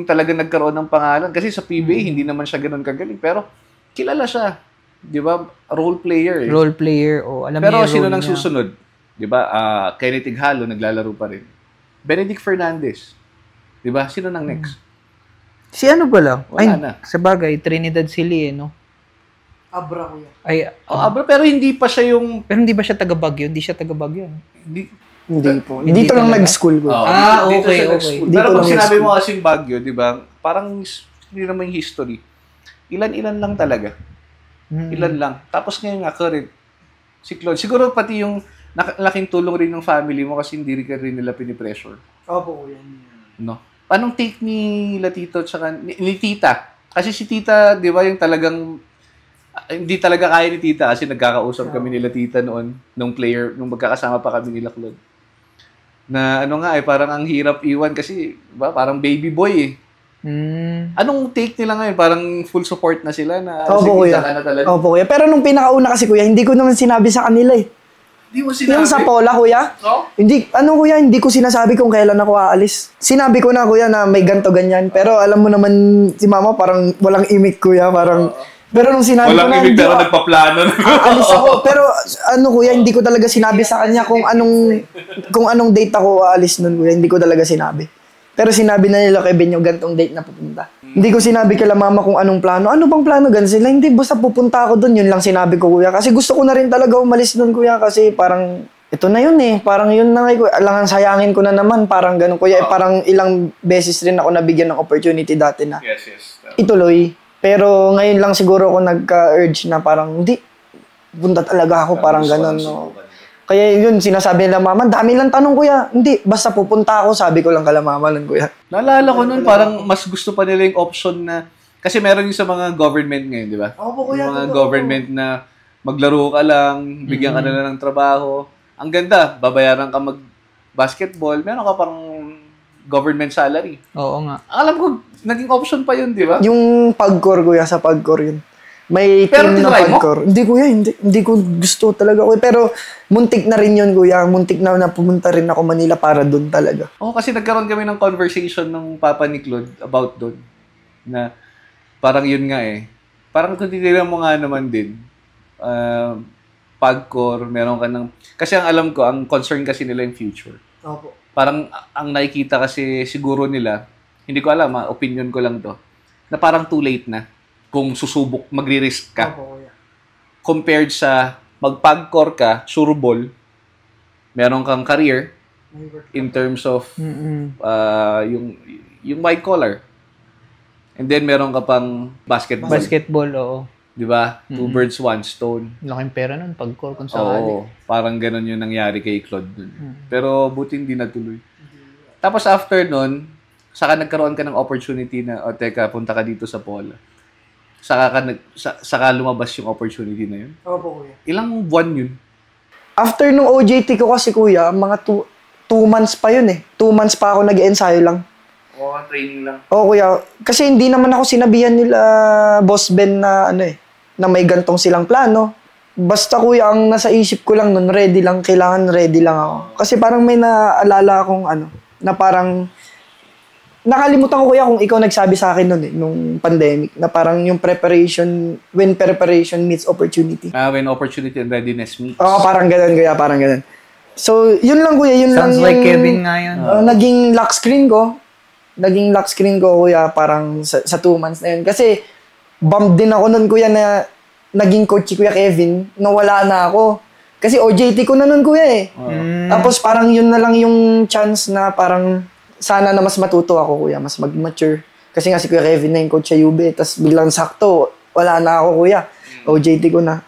talaga nagkaroon ng pangalan. Kasi sa PBA, hindi naman siya ganun kagaling. Pero, kilala siya. Di ba? Role player. Role player. Alam pero niya sino role nang niya. susunod? Di ba? Kenneth Ighalo, naglalaro pa rin. Benedict Fernandez. Di ba? Sino nang next? Si ano ba lang? Wala na. Sa bagay, Trinidad Sili, no? Abra, kuya. Abra, pero hindi pa siya yung... Pero hindi ba siya taga Baguio? Hindi siya taga Baguio. Hindi po. Dito lang nag-school, kuya. Dito okay. siya nag-school. Dito Pero pag lang sinabi nag-school. mo kasing Baguio, di ba? Parang hindi naman yung history. Ilan-ilan lang talaga. Ilan lang. Tapos ngayon nga, current. Si Claude. Siguro pati yung laking tulong rin ng family mo kasi hindi rin nila pinipressure. Opo, kuya. No? Anong take ni Latito tsaka ni Tita? Kasi si Tita, di ba, yung talagang hindi talaga kaya ni Tita kasi nagkakausap kami nila Tita noon, nung magkakasama pa kami nila Claude. Na parang ang hirap iwan kasi ba, parang baby boy Anong take nila ngayon? Parang full support na sila na Opo, kuya. na talaga. Opo, kuya. Pero nung pinakauna kasi, kuya, hindi ko naman sinabi sa kanila Hindi mo sinabi? Yung sa Pola, kuya. No? Kuya, hindi ko sinasabi kung kailan ako aalis. Sinabi ko na, kuya, na may ganto ganyan. Pero alam mo naman, si mama parang walang imik, kuya. Parang, pero nung sinabi ko na, walang imik pero nagpaplano. aalis ako. Pero kuya, hindi ko talaga sinabi sa kanya kung anong date ako aalis nun, kuya. Hindi ko talaga sinabi. Pero sinabi na nila kay Ben yung gantong date na pupunta. Hindi ko sinabi kay mama kung anong plano. Ano bang plano? Ganun sila. Hindi, basta pupunta ako doon. Yun lang sinabi ko, kuya. Kasi gusto ko na rin talaga umalis doon, kuya. Kasi parang, ito na yun Parang yun na kuya. Alangan sayangin ko na naman. Parang ganun, kuya. Parang ilang beses rin ako nabigyan ng opportunity dati na Yes. ituloy. Pero ngayon lang siguro ako nagka-urge na parang, hindi, punta talaga ako. Parang ganun, no. Kaya yun, sinasabi nila, mama, dami lang tanong, kuya. Hindi, basta pupunta ako, sabi ko lang kala mama lang, kuya. Naalala ko nun, parang mas gusto pa nila yung option na, kasi meron yung sa mga government ngayon, di ba? Opo, kuya. Yung mga government na maglaro ka lang, bigyan ka na lang ng trabaho. Ang ganda, babayaran ka mag-basketball, meron ka pang government salary. Oo nga. Alam ko, naging option pa yun, di ba? Yung pagkor, kuya, sa pagkor yun. May Pero team na tinry mo? hardcore. Hindi kuya, hindi ko gusto talaga kuya. Pero muntik na rin yun kuya. Muntik na pumunta rin ako Manila para doon talaga. Oo, kasi nagkaroon kami ng conversation ng papa ni Claude about doon. Na parang yun nga eh. Parang kung titignan mo nga naman din, pagcore, meron ka ng... Kasi ang alam ko, ang concern kasi nila yung future. Opo. Parang ang nakikita kasi siguro nila, hindi ko alam, opinion ko lang to, na parang too late na kung susubok, magre-risk ka. Opo kuya. Compared sa magpag-core ka, sureball, meron kang career in terms of yung white collar. And then meron ka pang basketball. Basketball, oo. 'Di ba? Two birds, one stone. Laking pera nun, pag-core kung sakali. Oo, parang ganun yung nangyari kay Claude dun. Pero buti hindi natuloy. Tapos after nun, saka nagkaroon ka ng opportunity na, teka, punta ka dito sa Pola. Saka lumabas yung opportunity na yun. Opo kuya. Ilang buwan yun? After nung OJT ko kasi kuya, mga 2 months pa yun eh. 2 months pa ako nag-ensayo lang. Training lang. Oo kuya, kasi hindi naman ako sinabihan nila Boss Ben na na may gantong silang plano. Basta kuya, ang nasa isip ko lang nun, ready lang, kailangan ready lang ako. Kasi parang may naalala akong na parang nakalimutan ko kuya kung ikaw nagsabi sa akin nun nung pandemic, na parang yung preparation, when preparation meets opportunity. When opportunity and readiness meet. Oo, parang ganun kuya, parang ganun. So, yun lang kuya, yun Sounds lang like yung Kevin nga yun. naging lock screen ko. Naging lock screen ko kuya parang sa 2 months na yun. Kasi bummed din ako nun kuya na naging coach si Kuya Kevin na wala na ako. Kasi OJT ko na nun kuya eh. Tapos parang yun na lang yung chance na parang sana na mas matuto ako kuya, mas mag-mature. Kasi nga si Kuya Kevin na yung coach sa UB. Tapos biglang sakto, wala na ako kuya. OJT ko na.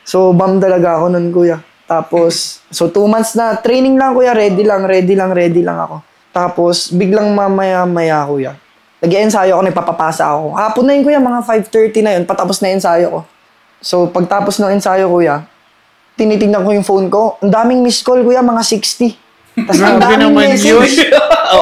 So bummed talaga ako nun kuya. Tapos, so 2 months na training lang kuya, ready lang ako. Tapos, biglang mamaya-maya, kuya. Nag-i-ensayo ako, nagpapapasa ako. Hapon na yun, kuya, mga 5:30 na yun, patapos na ensayo ko. So, pagtapos ng ensayo, kuya, tinitingnan ko yung phone ko. Ang daming missed call, kuya, mga 60. Tapos ang daming message.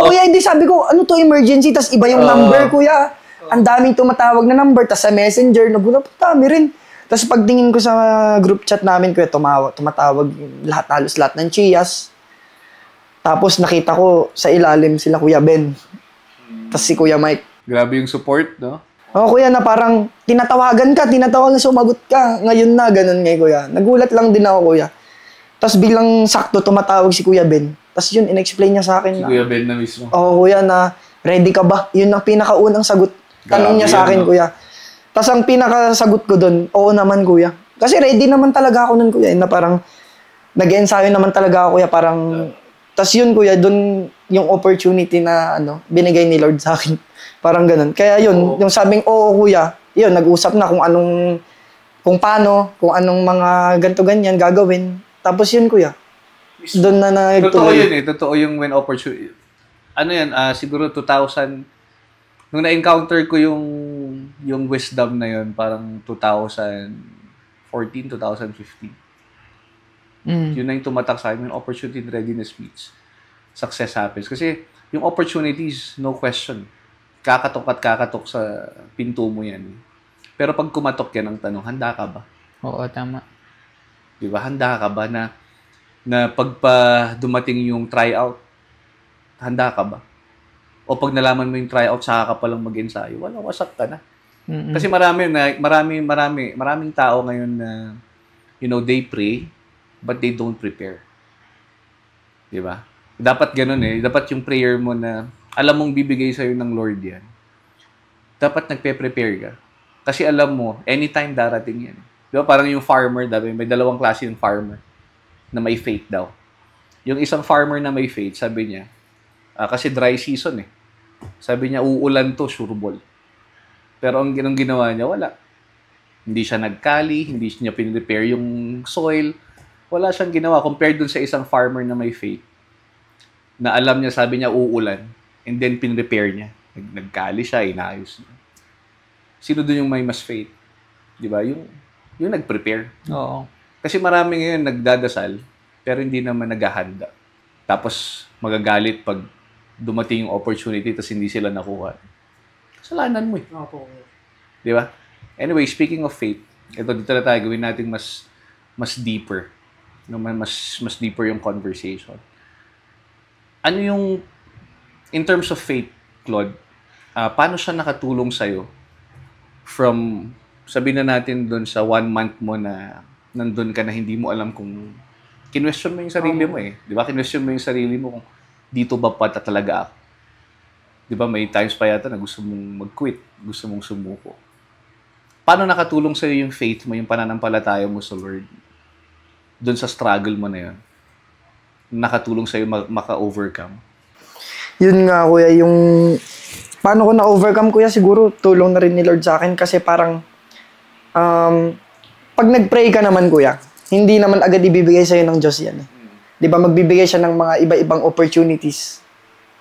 Kuya, hindi sabi ko, ano to, emergency? Tapos iba yung number, kuya. Ang daming tumatawag na number. Tapos sa messenger, nagulat, dami rin. Tapos pagtingin ko sa group chat namin, kuya, tumatawag halos lahat ng chiyas. Tapos nakita ko sa ilalim sila Kuya Ben. Tapos si Kuya Mike. Grabe yung support, no? Oo, kuya, na parang tinatawagan, sumagot ka. Ngayon na, ganun nga, kuya. Nagulat lang din ako, kuya. Tapos biglang sakto tumatawag si Kuya Ben. Tapos yun, in-explain niya sa akin Si na, Kuya Ben na mismo. oo, kuya, na ready ka ba? Yun ang pinakaunang sagot. Tanong niya sa akin, kuya. Tapos ang pinakasagot ko doon, oo naman, kuya. Kasi ready naman talaga ako nun, kuya. Na parang nag-ensayo naman talaga ako, kuya. Parang tas yun kuya, dun yung opportunity na binigay ni Lord sa akin. Parang ganun. Kaya yun, yung sabing oo kuya, yun, nag-usap na kung paano, kung anong mga ganto-ganyan gagawin. Tapos yun kuya, doon na nagtuloy. Totoo yun eh. Totoo yung when opportunity. Siguro 2000, nung na-encounter ko yung wisdom na yun, parang 2014, 2015. Yun na yung tumatak sa akin, yung opportunity and readiness meets. Success happens. Kasi yung opportunities, no question. Kakatok sa pinto mo yan. Pero pag kumatok yan ang tanong, handa ka ba? Oo, tama. Diba? Handa ka ba na pagpa dumating yung tryout, handa ka ba? O pag nalaman mo yung tryout, saka ka palang mag-ensayo, wala, wasak ka na. Kasi maraming tao ngayon na, they pray, but they don't prepare. Diba? Dapat ganun eh. Dapat yung prayer mo na alam mong bibigay sa'yo ng Lord yan. Dapat nagpe-prepare ka. Kasi alam mo, anytime darating yan. Diba? Parang yung farmer, may 2 klase yung farmer na may faith daw. Yung isang farmer na may faith, sabi niya, kasi dry season eh. Sabi niya, uulan to, sureball. Pero ang ginawa niya, wala. Hindi siya nagkali, hindi niya pinrepare yung soil. Wala siyang ginawa compared dun sa isang farmer na may faith. Na alam niya, sabi niya, uulan. And then, pinrepaire niya. Nagkali siya, inayos niya. Sino dun yung may mas faith? Di ba? Yung nag-prepare. Oo. Kasi marami ngayon nagdadasal, pero hindi naman naghahanda. Tapos, magagalit pag dumating yung opportunity tapos hindi sila nakuha. Kasalanan mo eh. Di ba? Anyway, speaking of faith, ito dito na tayo, gawin natin mas deeper. No, mas deeper yung conversation. Ano yung, in terms of faith, Claude, paano siya nakatulong sa'yo from, sabihin na natin doon sa 1 month mo na nandun ka na hindi mo alam kung, kinwestiyon mo yung sarili mo eh. Di ba? Kinwestiyon mo yung sarili mo kung dito ba pata talaga ako. Di ba? May times pa yata na gusto mong mag-quit, gusto mong sumuko. Paano nakatulong sa'yo yung faith mo, yung pananampalataya mo sa Lord? Doon sa struggle mo na yun. Nakatulong sa'yo maka-overcome. Yun nga, kuya, yung... Paano ko na-overcome, kuya? Siguro tulong na rin ni Lord sa akin kasi parang... pag nag-pray ka naman, kuya, hindi naman agad ibibigay sa'yo ng Diyos yan. Di ba? Magbibigay siya ng mga iba-ibang opportunities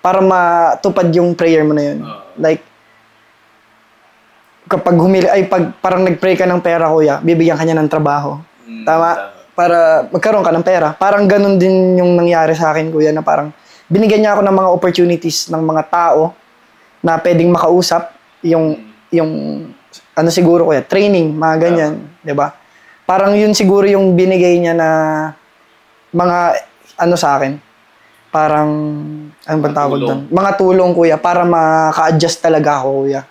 para matupad yung prayer mo na yun. Like, kapag parang nag-pray ka ng pera, kuya, bibigyan ka niya ng trabaho. Tama? Para magkaroon ka ng pera. Parang ganun din yung nangyari sa akin, kuya, na parang binigyan niya ako ng mga opportunities ng mga tao na pwedeng makausap, yung ano siguro, kuya, training, mga ganyan, di ba? Parang yun siguro yung binigay niya na mga ano sa akin. Parang, ano bang tawag doon? Mga tulong, kuya, para maka-adjust talaga ako, kuya.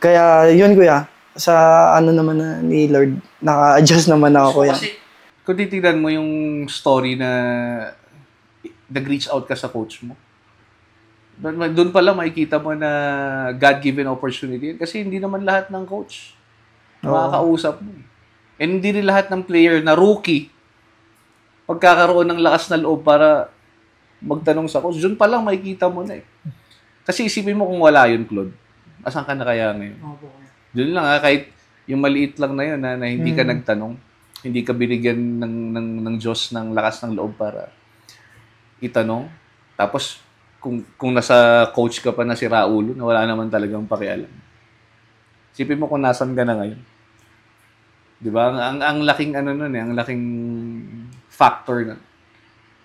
Kaya yun, kuya, sa ano naman na ni Lord, naka-adjust naman ako, kuya. Kasi, kung titignan mo yung story na nag-reach out ka sa coach mo, doon pala makikita mo na God-given opportunity. Kasi hindi naman lahat ng coach makakausap mo. And hindi rin lahat ng player na rookie pagkakaroon ng lakas na loob para magtanong sa coach. Doon pa lang makikita mo na eh. Kasi isipin mo kung wala yun, Claude. Asan ka na kaya ngayon? Doon lang kahit yung maliit lang na yun na hindi ka nagtanong, hindi ka binigyan ng Diyos ng lakas ng loob para itanong. Tapos, kung nasa coach ka pa na si Raulo, na wala naman talagang pakialam. Isipin mo kung nasan ka na ngayon. Di ba? Ang laking ano nun eh, ang laking factor nun.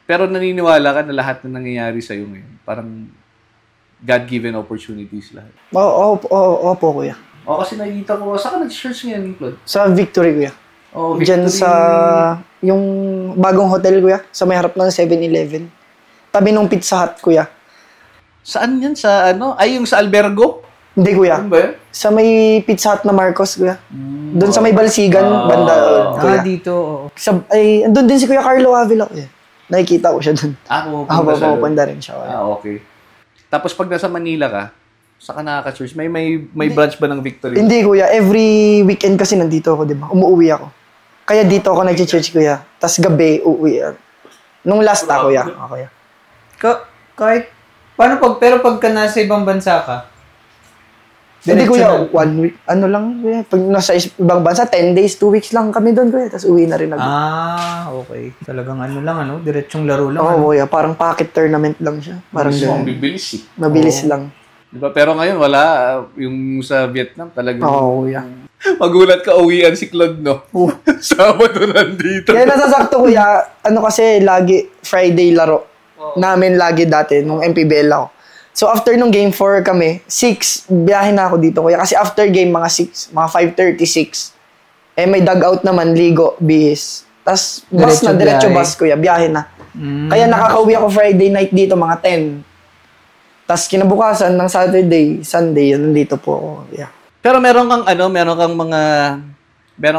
Pero naniniwala ka na lahat na nangyayari sa'yo ngayon. Parang God-given opportunities lahat. Opo, kuya. Kasi nakikita ko, saan ka nag-church ngayon, Claude? Sa Victory, kuya. Victory. Diyan sa yung bagong hotel, kuya. Sa may harap ng 7-Eleven. Tabi ng Pizza Hut, kuya. Saan yan? Sa ano? Ay, yung sa Albergo? Hindi, kuya. Ano ba yan? Sa may Pizza Hut na Marcos, kuya. Doon sa may Balsigan, banda, kuya. Dito, oo. Doon din si Kuya Carlo Avila, kuya. Nakikita ko siya doon. Pupunta rin siya. Kuya. Okay. Tapos pag nasa Manila ka, saan ka nakaka-church? May branch ba ng Victory? Hindi, kuya. Every weekend kasi nandito ako, di ba? Umuwi ako. Kaya dito ako nag-church, kuya. Tapos gabi, uuwi. Nung last kuya. Okay. Kahit, pero pagka nasa ibang bansa ka, hindi, kuya, 1 week. Ano lang, kuya. Pag nasa ibang bansa, 10 days, 2 weeks lang kami doon, kuya. Tapos uwi na rin agad. Okay. Talagang ano lang, diretsong laro lang. Kuya. Parang pocket tournament lang siya. Parang ang bibilis eh. Mabilis lang. Diba? Pero ngayon, wala. Yung sa Vietnam, talagang... kuya. Magulat ka, uwian si Claude, no? Sabado nandito. Kaya nasasakto, kuya. Ano kasi, lagi, Friday laro. Namin lagi dati, nung MPBL ako. So, after nung game 4 kami, 6, biyahe na ako dito, kuya. Kasi after game, mga 6, mga 5:36. May dugout naman, ligo, bihis. Tapos, diretso bus, kuya. Biyahe na. Kaya nakakauwi ako Friday night dito, mga 10. Tapos, kinabukasan ng Saturday, Sunday, nandito po ako. Yeah. Pero meron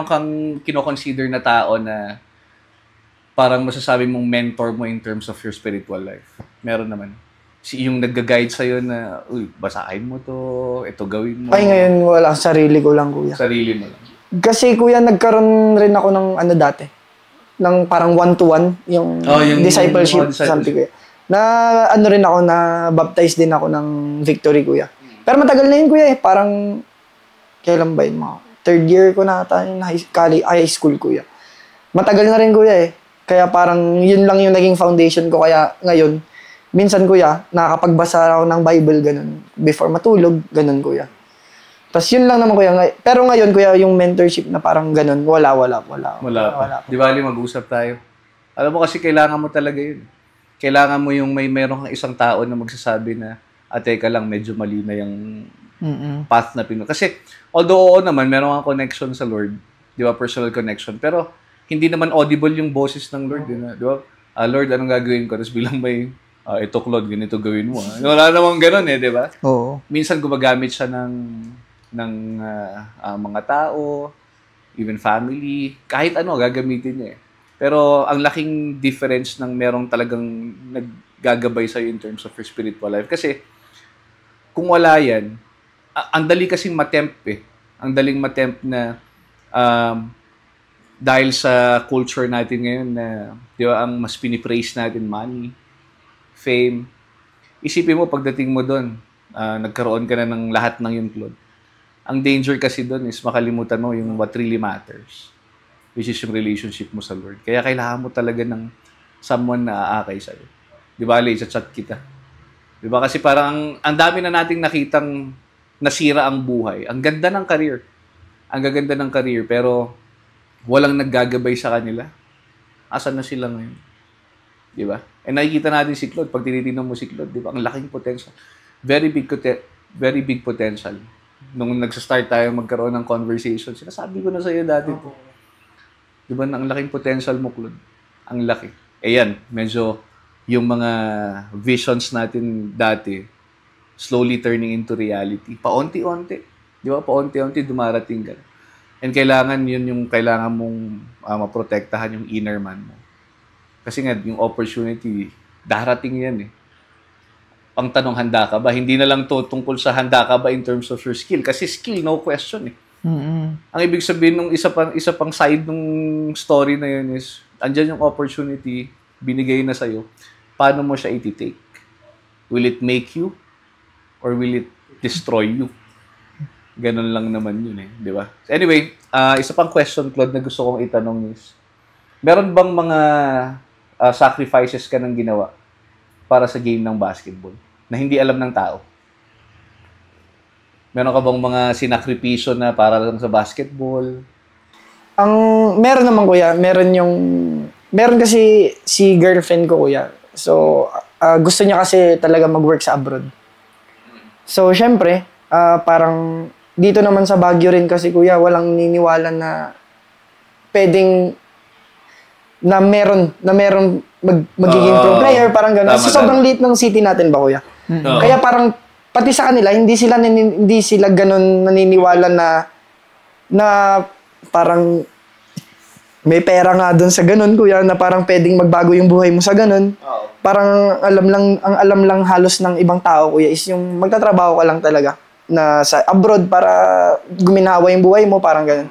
kang kino-consider na tao na parang masasabi mong mentor mo in terms of your spiritual life. Meron naman. Yung nagga-guide sa'yo na, basahin mo to, ito gawin mo. Ay, ngayon wala. Sarili ko lang, kuya. Sarili mo lang. Kasi, kuya, nagkaroon rin ako ng dati. Ng parang 1-to-1, yung discipleship, something, kuya. Na rin ako, na baptize din ako ng Victory, kuya. Pero matagal na yun, kuya, eh. Parang, kailan ba yun, mga 3rd year ko na ata yung high school, kuya. Matagal na rin, kuya, eh. Kaya parang, yun lang yung naging foundation ko. Kaya ngayon, minsan, kuya, nakakapagbasa ako ng Bible, ganun. Before matulog, ganun, kuya. Tapos yun lang naman, kuya. Pero ngayon, kuya, yung mentorship na parang ganun, wala. Di ba, mag-usap tayo? Alam mo kasi, kailangan mo talaga yun. Kailangan mo yung meron kang isang tao na magsasabi na, teka lang, medyo mali na yung path na Kasi, although oo naman, meron kang connection sa Lord, di ba, personal connection, pero hindi naman audible yung boses ng Lord, di ba? Lord, anong gagawin ko? Tapos bilang may, ito Claude, ganito gawin mo. Wala namang ganun di ba? Oo. Minsan gumagamit siya ng mga tao, even family, kahit ano, gagamitin niya Pero ang laking difference ng merong talagang naggagabay sa'yo in terms of your spiritual life. Kasi, kung wala yan, ang dali kasing matempt Ang daling matempt na dahil sa culture natin ngayon na, di ba, ang mas pinipraise natin, money, fame. Isipin mo, pagdating mo doon, nagkaroon ka na ng lahat ng yung Claude. Ang danger kasi doon is makalimutan mo yung what really matters, which is yung relationship mo sa Lord. Kaya kailangan mo talaga ng someone na aakay sa'yo. Di ba, Ali, chat kita. Di ba? Kasi parang ang dami na nating nakitang nasira ang buhay. Ang ganda ng career. Ang gaganda ng career, pero walang naggagabay sa kanila. Asan na sila ngayon? Di ba? And nakikita natin si Claude. Pag tinitingnan mo si Claude, di ba? Ang laking potential. Very big potential. Nung nagsa-start tayo magkaroon ng conversation, sinasabi ko na sa'yo dati. Di ba? Ang laking potential mo, Claude. Ang laki. Yan, medyo yung mga visions natin dati, slowly turning into reality. Paunti-unti. Di ba? Paunti-unti dumarating ka. And kailangan yun yung kailangan mong maprotektahan yung inner man mo. Kasi nga, yung opportunity, darating yan Ang tanong, handa ka ba? Hindi na lang to tungkol sa handa ka ba in terms of your skill. Kasi skill, no question Ang ibig sabihin nung isa pang side ng story na yun is, andyan yung opportunity, binigay na sa'yo, paano mo siya iti-take? Will it make you? Or will it destroy you? Ganun lang naman yun di ba? So anyway, isa pang question, Claude, na gusto kong itanong is, meron bang mga sacrifices ka nang ginawa para sa game ng basketball na hindi alam ng tao? Meron ka bang mga sinakripisyo na para lang sa basketball? Meron naman, kuya. Meron kasi si girlfriend ko, kuya. So, gusto niya kasi talaga mag-work sa abroad. So, syempre, parang dito naman sa Baguio rin kasi, kuya, walang niniwala na pwedeng na meron magiging pro player, parang gano'n. So, sobrang liit ng city natin ba, kuya? Kaya parang, pati sa kanila, hindi sila gano'n naniniwala na parang may pera nga doon sa gano'n, kuya, na parang pwedeng magbago yung buhay mo sa gano'n. Parang ang alam lang halos ng ibang tao, kuya, is yung magtatrabaho ka lang talaga na sa abroad para guminawa yung buhay mo, parang gano'n.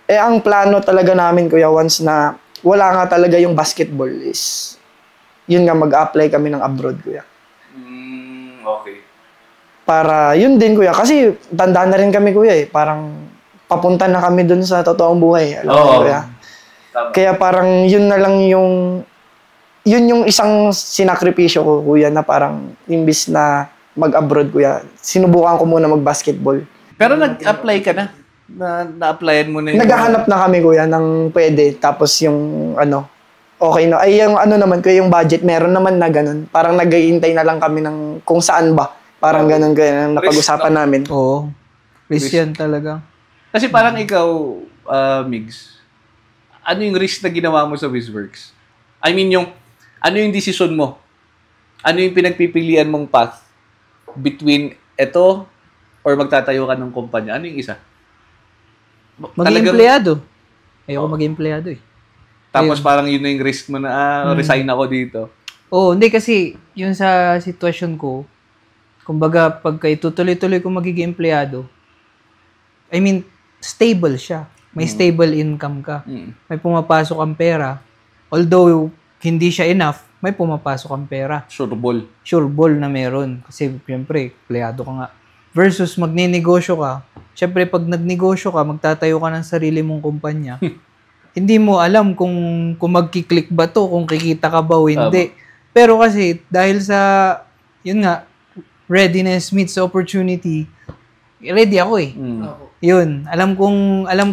Ang plano talaga namin, kuya, once na wala nga talaga yung basketball is, yun nga, mag-apply kami ng abroad, kuya. Okay. Para, yun din, kuya. Kasi, tanda na rin kami, kuya, Parang, papunta na kami dun sa totoong buhay. Alam mo, kuya. Tama. Kaya parang, yun na lang yun yung isang sinakripisyo ko, kuya, na parang, imbis na mag-abroad, kuya, sinubukan ko muna mag-basketball. Pero nag-apply ka na? Na-applyan mo na yun? Naghahanap na kami, kuya, ng pwede. Tapos yung, okay na. Ay, yung naman, kuya, yung budget, meron naman na ganun. Parang nag-iintay na lang kami ng kung saan ba. Parang ganun, kuya, napag-usapan namin. Oo. Risk yan talaga. Kasi parang ikaw, Migs, ano yung risk na ginawa mo sa Wizworks? I mean, ano yung decision mo? Ano yung pinagpipilian mong path between ito or magtatayo ka ng kumpanya? Ano yung isa? Maging empleyado. Ayoko maging empleyado Tapos parang yun na yung risk mo na resign ako dito. Hindi kasi yun sa sitwasyon ko, kumbaga pagka itutuloy-tuloy ko magiging empleyado, I mean, stable siya. May stable income ka. May pumapasok ang pera. Although hindi siya enough, may pumapasok ang pera. Sure ball na meron. Kasi siyempre, empleyado ka nga. Versus magninegosyo ka. Siyempre, pag nagnegosyo ka, magtatayo ka ng sarili mong kumpanya. Hindi mo alam kung magkiklik ba to, kung kikita ka ba o hindi. Pero kasi, dahil sa, yun nga, readiness meets opportunity, ready ako Yun. Alam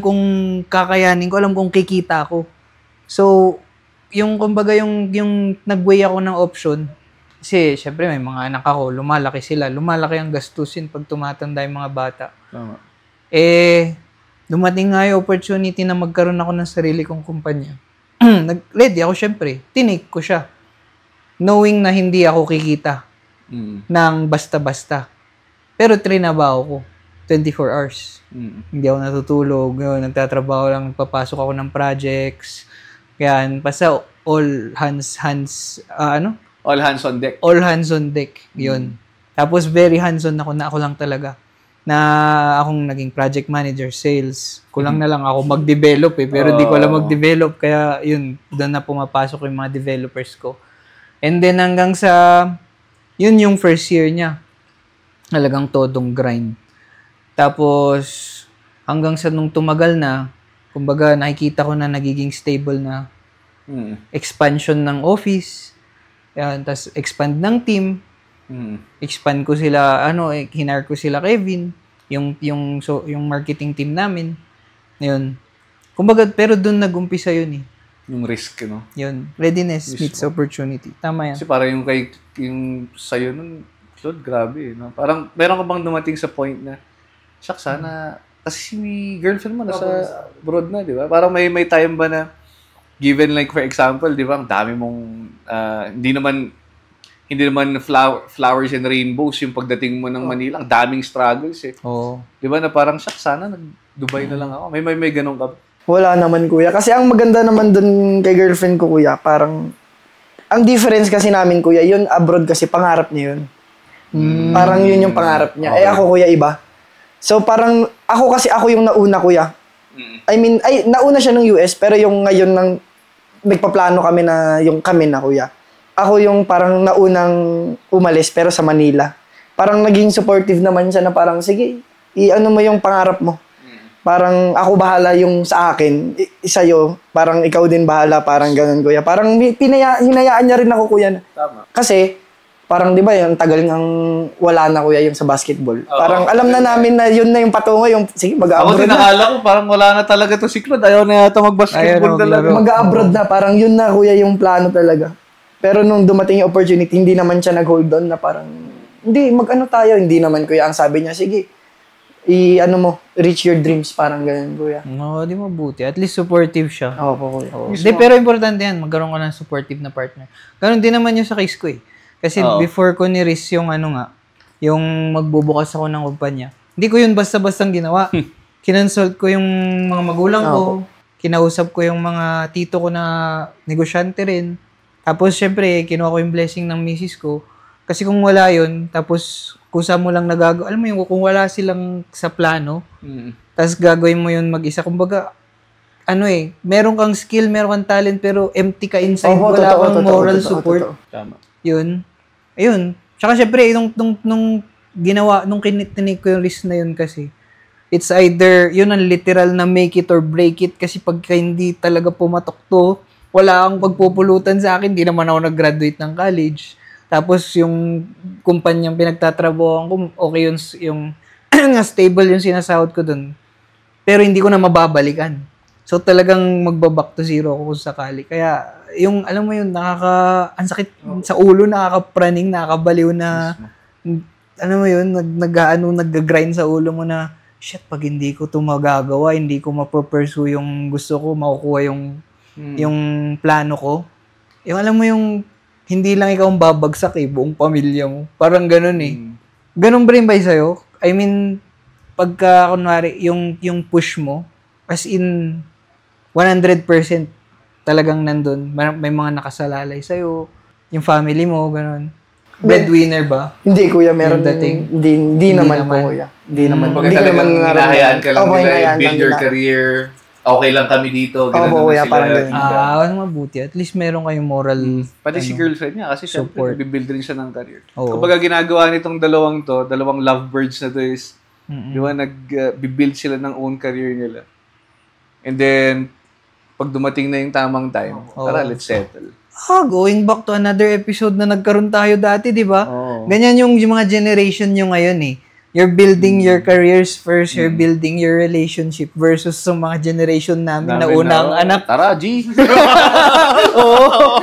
kong kakayanin ko, alam kong kikita ako. So, yung kumbaga yung nag-weigh ako ng option, Kasi, syempre, may mga anak ako, lumalaki sila. Lumalaki ang gastusin pag tumatanda yung mga bata. Tama. Dumating nga yung opportunity na magkaroon ako ng sarili kong kumpanya. Ready ako, syempre. Tinake ko siya. Knowing na hindi ako kikita ng basta-basta. Pero trinabaho ko. 24 hours. Hindi ako natutulog. Yun, nagtatrabaho lang, papasok ako ng projects. Yan, basta all hands all hands on deck. All hands on deck. Yun. Tapos very hands-on ako na ako lang talaga. Na akong naging project manager, sales. Kulang na lang ako mag-develop pero di ko alam mag-develop. Kaya yun, doon na pumapasok yung mga developers ko. And then hanggang sa, yun yung first year niya. Talagang todong grind. Tapos, hanggang sa nung tumagal na, kumbaga nakikita ko na nagiging stable na expansion ng office. Yan, tas expand ng team. Expand ko sila, hinar ko sila Kevin, yung marketing team namin. Yun. Kumbaga, pero doon nag-umpisa yun eh. Yung risk, no? Yun. Readiness meets opportunity. Tama yan. Kasi parang yung sa'yo nun, Claude, grabe, no? Parang, meron ka bang dumating sa point na, shucks, sana, kasi si girlfriend mo nasa abroad na, di ba? Parang may time ba na, given like for example, di ba, ang dami mong, hindi naman flowers and rainbows yung pagdating mo ng Manila, ang daming struggles eh. Oo. Di ba na parang, shucks, sana nag-Dubai na lang ako. May ganun ka. Wala naman, kuya. Kasi ang maganda naman dun kay girlfriend ko, kuya, parang, ang difference kasi namin, kuya, yun abroad kasi pangarap niya yun. Parang yun yung pangarap niya. Okay. Ako, kuya, iba. So, parang, ako yung nauna, kuya. I mean, nauna siya ng US, pero yung ngayon nang nagpaplano kami na, yung kami na, kuya. Ako yung parang naunang umalis, pero sa Manila. Parang naging supportive naman siya na parang, sige, i-ano mo yung pangarap mo. Parang ako bahala yung sa akin, sa'yo, parang ikaw din bahala, parang ganun, kuya. Parang hinayaan niya rin ako, kuya. Tama. Kasi, parang di ba yung tagal ngang wala na, kuya, yung sa basketball. Parang alam na namin na yun na yung patungo, yung sige, mag-abroad na. Ako tinakala ko, parang wala na talaga to si Claude. Ayaw na yata mag-basketball talaga. Mag-abroad na, parang yun na, kuya, yung plano talaga. Pero nung dumating yung opportunity, hindi naman siya nag-hold on na parang, hindi, mag-ano tayo, hindi naman, kuya. Ang sabi niya, sige, reach your dreams, parang ganun, kuya. No, di mabuti. At least supportive siya. Oo po, kuya. Di, pero importante yan, magkaroon ka ng supportive na partner. Ganun din naman yung sa case ko eh. Kasi before ko ni-risk yung yung magbubukas ako ng kumpanya, hindi ko yun basta-bastang ginawa. Kinonsult ko yung mga magulang ko, kinausap ko yung mga tito ko na negosyante rin. Tapos, syempre, kinuha ko yung blessing ng misis ko. Kasi kung wala yun, tapos kusa mo lang nagagawa, alam mo yung kung wala silang sa plano, tapos gagawin mo yun mag-isa. Kumbaga, meron kang skill, meron kang talent, pero empty ka inside, wala kang moral support. Tama. Yun. Ayun. Tsaka syempre, nung tinik ko yung risk na yun kasi, it's either, yun ang literal na make it or break it kasi pagka hindi talaga pumatok to, wala kang pagpupulutan sa akin, di naman ako nag-graduate ng college. Tapos yung kumpanyang pinagtatrabahoan ko, okay yung stable yung sinasahod ko dun. Pero hindi ko na mababalikan. So talagang magbaback to zero ako kung sakali. Kaya yung alam mo yun, ang sakit sa ulo, nakakapraning, nakakabaliw na alam mo yun, nag-grind sa ulo mo na shit, pag hindi ko to magagawa, hindi ko mapupursue yung gusto ko, makukuha yung plano ko. Yung alam mo yung hindi lang ikaw ang babagsak buong pamilya mo. Parang ganun eh. Ganun ba rin ba sa'yo? I mean, pagka kunwari, yung push mo, as in, 100% talagang nandun. May mga nakasalalay sa'yo, yung family mo, ganun. Breadwinner ba? Hindi, kuya, meron dating. Hindi naman po, kuya. Hindi naman. Pagka talagang hinahayaan ka lang nila, build your career, okay lang kami dito, gano'n naman kuya, sila. Parang ganun. Mabuti. At least meron kayong moral pati si girlfriend niya, kasi support. syempre, bibuild rin siya ng career. Kapag ginagawa nitong dalawang lovebirds na to is, di ba, nag-build sila ng own career nila. And then, pag dumating na yung tamang time, tara, let's settle. Going back to another episode na nagkaroon tayo dati, di ba? Oh. Ganyan yung mga generation nyo ngayon eh. You're building your careers first, you're building your relationship versus sa mga generation namin na unang anak. Tara, G! Oo.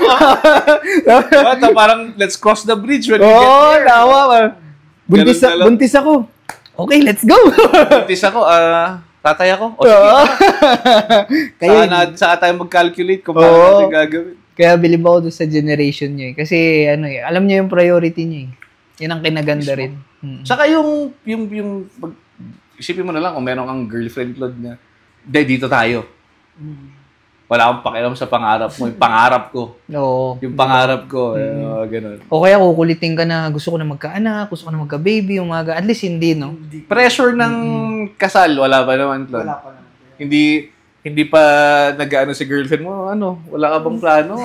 Parang, let's cross the bridge when we get Oo, there. tawa. Buntis, Ganun na lang. buntis ako. Okay, let's go. Buntis ako, tatay ako. O, Oo. sige. Saan tayo mag-calculate kung paano natin gagawin. Kaya bilib ako doon sa generation nyo eh. Kasi alam nyo yung priority nyo eh. Yan ang kinaganda rin. Saka yung isipin mo na lang kung meron kang girlfriend, Claude, na, dito tayo. Wala akong pakialam sa pangarap mo. Yung pangarap ko. Oo. Yung pangarap ko. Ganun. O kaya kukulitin ka na gusto ko na magkaanak, gusto ko na magka-baby, at least hindi, no? Pressure ng kasal, wala pa naman, Claude. Wala pa naman. Hindi pa nag-ano si girlfriend mo, wala ka bang plano?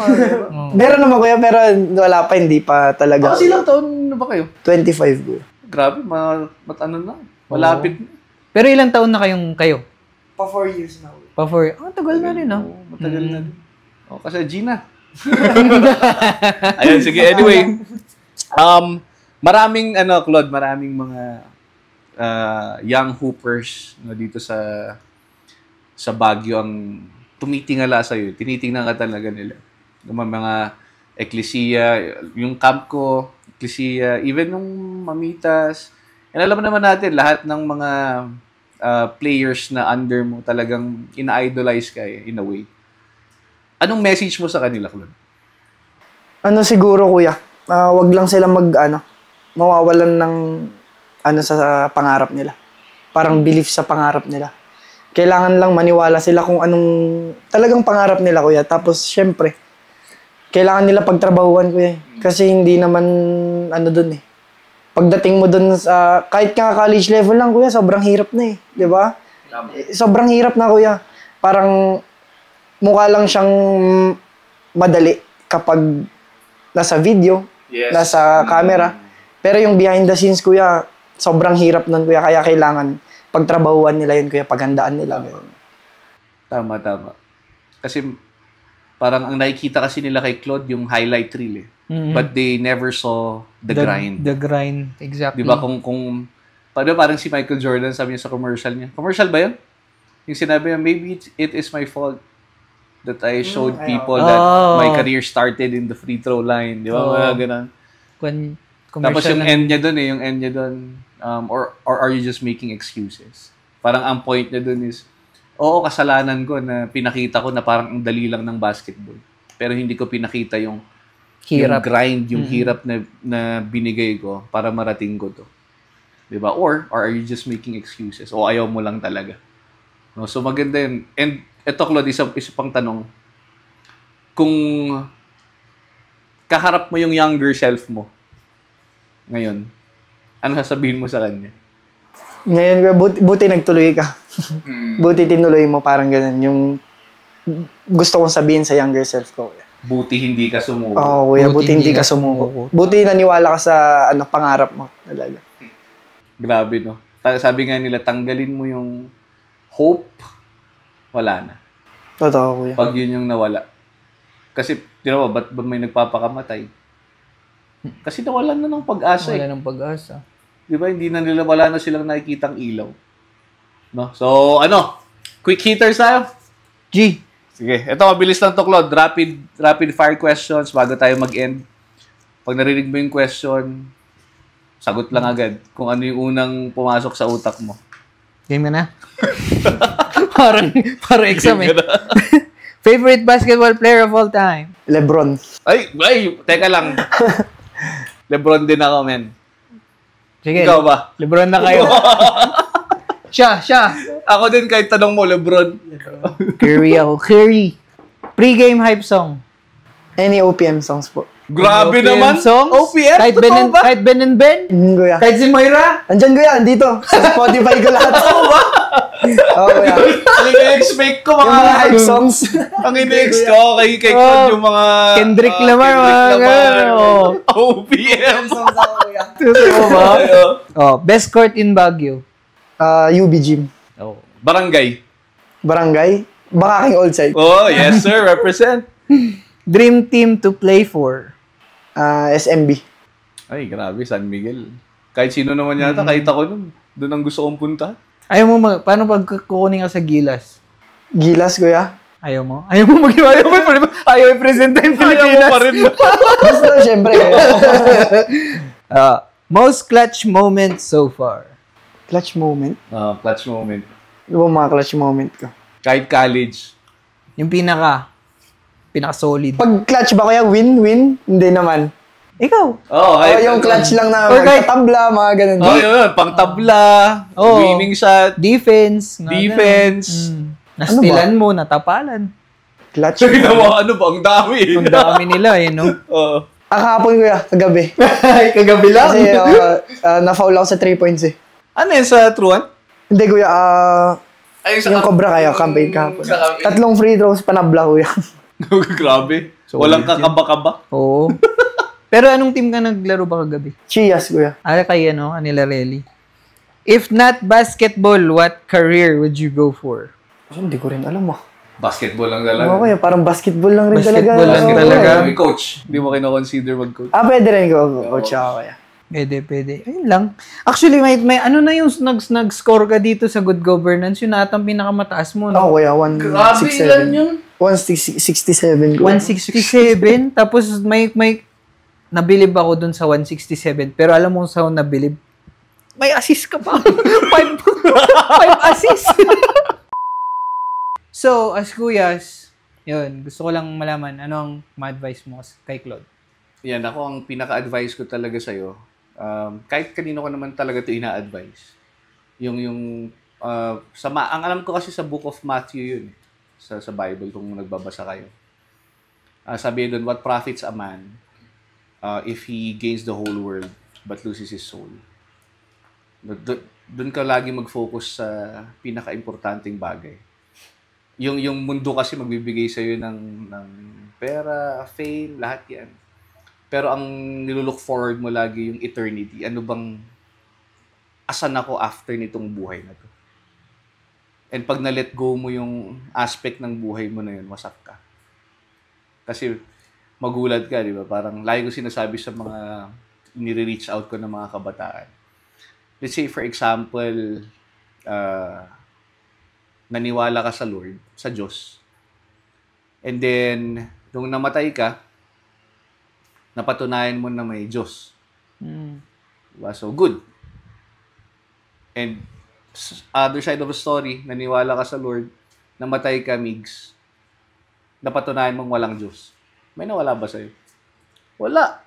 Meron naman kuya, pero wala pa, hindi pa talaga. Kasi ilang taon na ba kayo? 25 kuya. Grabe, ano na. Malapit na. Pero ilang taon na kayo? Pa 4 years na kuya. Tagal na rin, no? Matagal na din. Kasi Gina. Ayun, sige. Anyway, maraming, Claude, maraming mga young hoopers dito sa Baguio ang tumitingala sa'yo. Tinitingnan ka talaga nila. Yung mga eklesiya, yung camp ko, eklesiya, even yung mamitas. And alam naman natin, lahat ng mga players na under mo talagang ina-idolize ka in a way. Anong message mo sa kanila, Claude? Siguro kuya, wag lang sila mawawalan ng sa pangarap nila. Parang belief sa pangarap nila. Kailangan lang maniwala sila kung anong talagang pangarap nila, kuya. Tapos, syempre, kailangan nila pagtrabahuan, kuya. Kasi hindi naman, dun eh. Pagdating mo dun sa, kahit nga college level lang, kuya, sobrang hirap na eh. Di ba? Sobrang hirap na, kuya. Parang, mukha lang siyang madali kapag nasa video, nasa camera. Pero yung behind the scenes, kuya, sobrang hirap nun, kuya. Kaya kailangan pagtrabahuan nila yun, kuya, paghandaan nila. Tama. Kasi parang ang nakikita kasi nila kay Claude yung highlight reel eh. Mm-hmm. But they never saw the grind. The grind, exactly. Diba parang si Michael Jordan sabi niya sa commercial niya. Commercial ba yun? Yung sinabi niya, maybe it is my fault that I showed people that my career started in the free throw line. Di ba? Mga ganun. Tapos yung end niya dun, or are you just making excuses? Parang ang point niya dun is, oo, kasalanan ko na pinakita ko na parang ang dali lang ng basketball. Pero hindi ko pinakita yung grind, yung hirap na binigay ko para marating ko to. Diba? Or are you just making excuses? O ayaw mo lang talaga? No? So maganda yun. And eto, Claude, isa pang tanong. Kung kaharap mo yung younger self mo ngayon, ano sasabihin mo sa kanya? Ngayon, buti nagtuloy ka. Buti tinuloy mo, parang ganun. Yung gusto kong sabihin sa younger self ko. Buti hindi ka sumuko. Oo, kuya. Buti hindi ka sumuko. Buti naniwala ka sa pangarap mo. Talaga. Grabe, no? Sabi nga nila, tanggalin mo yung hope, wala na. Totoo, kuya. Pag yun yung nawala. Kasi, ba't ba may nagpapakamatay? Kasi nawalan na ng pag-asa Wala ng pag-asa. Di ba? Wala na silang nakikitang ilaw. No? So, quick hitters tayo. G. Sige. Ito, mabilis lang to, Claude. Rapid fire questions bago tayo mag-end. Pag narinig mo yung question, sagot lang agad kung ano yung unang pumasok sa utak mo. Game na. parang exam eh. Favorite basketball player of all time? LeBron. Ay, teka lang. LeBron din ako, men. Sige. Ikaw ba? LeBron na kayo. siya. Ako din, kahit tanong mo, LeBron. Curry ako. Curry. Pre-game hype song. Any OPM songs po. Grabe OPM naman. songs? OPM? Kahit Ben and Ben? Kuya. Kahit si Moira? Andyan, kuya. Andito. Sa Spotify ko lahat. Oo ba? Oo, kuya. Ang ina-expect ko, Yung mga hype songs. Ang ina-expect ko, kay Claude, yung mga... Kendrick Lamar, OPM. songs ako, kuya. Totoo ba? Best court in Baguio. UB Gym. Barangay. Barangay. Bakaking old side. Oh, yes sir. Represent. Dream team to play for. SMB. Ay, grabe. San Miguel. Kahit sino naman yata, kahit ako nun, doon ang gusto kong punta. Ayaw mo, paano pag kukunin ka sa Gilas? Gilas, kuya. Ayaw mo? Ayaw mo ayaw i-present yung Pilipinas. Ayaw mo pa rin. Gusto, syempre. Most clutch moment so far. Clutch moment? Clutch moment. Ano ba mga clutch moment ko? Kahit college. Yung pinaka-solid. Pag clutch ba kaya win? Hindi naman. Ikaw. Yung clutch lang na Or kahit- magtatabla, mga ganun. Yun. Pang tabla, winning shot, Defense. defense. Nastilan mo, natapalan. Clutch. Ginawa, ano ba? Ang dami. Ang dami nila, no? Oo. Kahapon, kuya, kagabi. Kagabi lang. Kasi na-foul ako sa 3 points eh. Ano yun sa truan? Hindi, kuya, Ay, yung Cobra kayo, campaign kahapon. Sa campaign. 3 free throws, panabla, kuya. Grabe. Walang kakaba-kaba. Oo. Pero anong team ka naglaro ba kagabi? Chias, kuya. Kay Anila Relly. If not basketball, what career would you go for? Hindi ko rin alam, Basketball lang talaga. Oo, kuya, parang basketball lang rin Basketball talaga. lang Oo, talaga. kuya. May coach. Hindi mo kino-consider mag-coach. Pwede rin ko, coach ako, kuya. Pwede. Ayun lang. Actually, may ano na yung nag-score ka dito sa good governance, yun ata ang pinakamataas mo, no? Ako, kuya, Grabe, ilan 167. yun? 167, kuya. 167, tapos may nabilib ako dun sa 167, pero alam mo sa nabilib, may assist ka pa. 5 assist. So, as kuyas, yun, gusto ko lang malaman, ano ang ma-advise mo kay Claude? Yan, ako ang pinaka-advise ko talaga sa'yo. Kahit kanino ko naman talaga ito ina-advise. Ang alam ko kasi sa Book of Matthew yun. Sa Bible, kung nagbabasa kayo. Sabi doon, what profits a man if he gains the whole world but loses his soul? Doon ka lagi mag-focus sa pinaka-importanting bagay. Yung mundo kasi magbibigay sa'yo ng pera, fame, lahat yan. Pero ang nilulook forward mo lagi yung eternity. Ano bang asan ako after nitong buhay na to? And pag na-let go mo yung aspect ng buhay mo na yun, wasak ka. Kasi magulat ka, di ba? Parang lagi ko sinasabi sa mga nire-reach out ko ng mga kabataan. Let's say, for example, naniwala ka sa Lord, sa Diyos. And then, nung namatay ka, napatunayan mo na may Diyos. Diba? So, good. And, other side of the story, naniwala ka sa Lord, namatay ka, migs, napatunayan mong walang Diyos. May nawala ba sa'yo? Wala.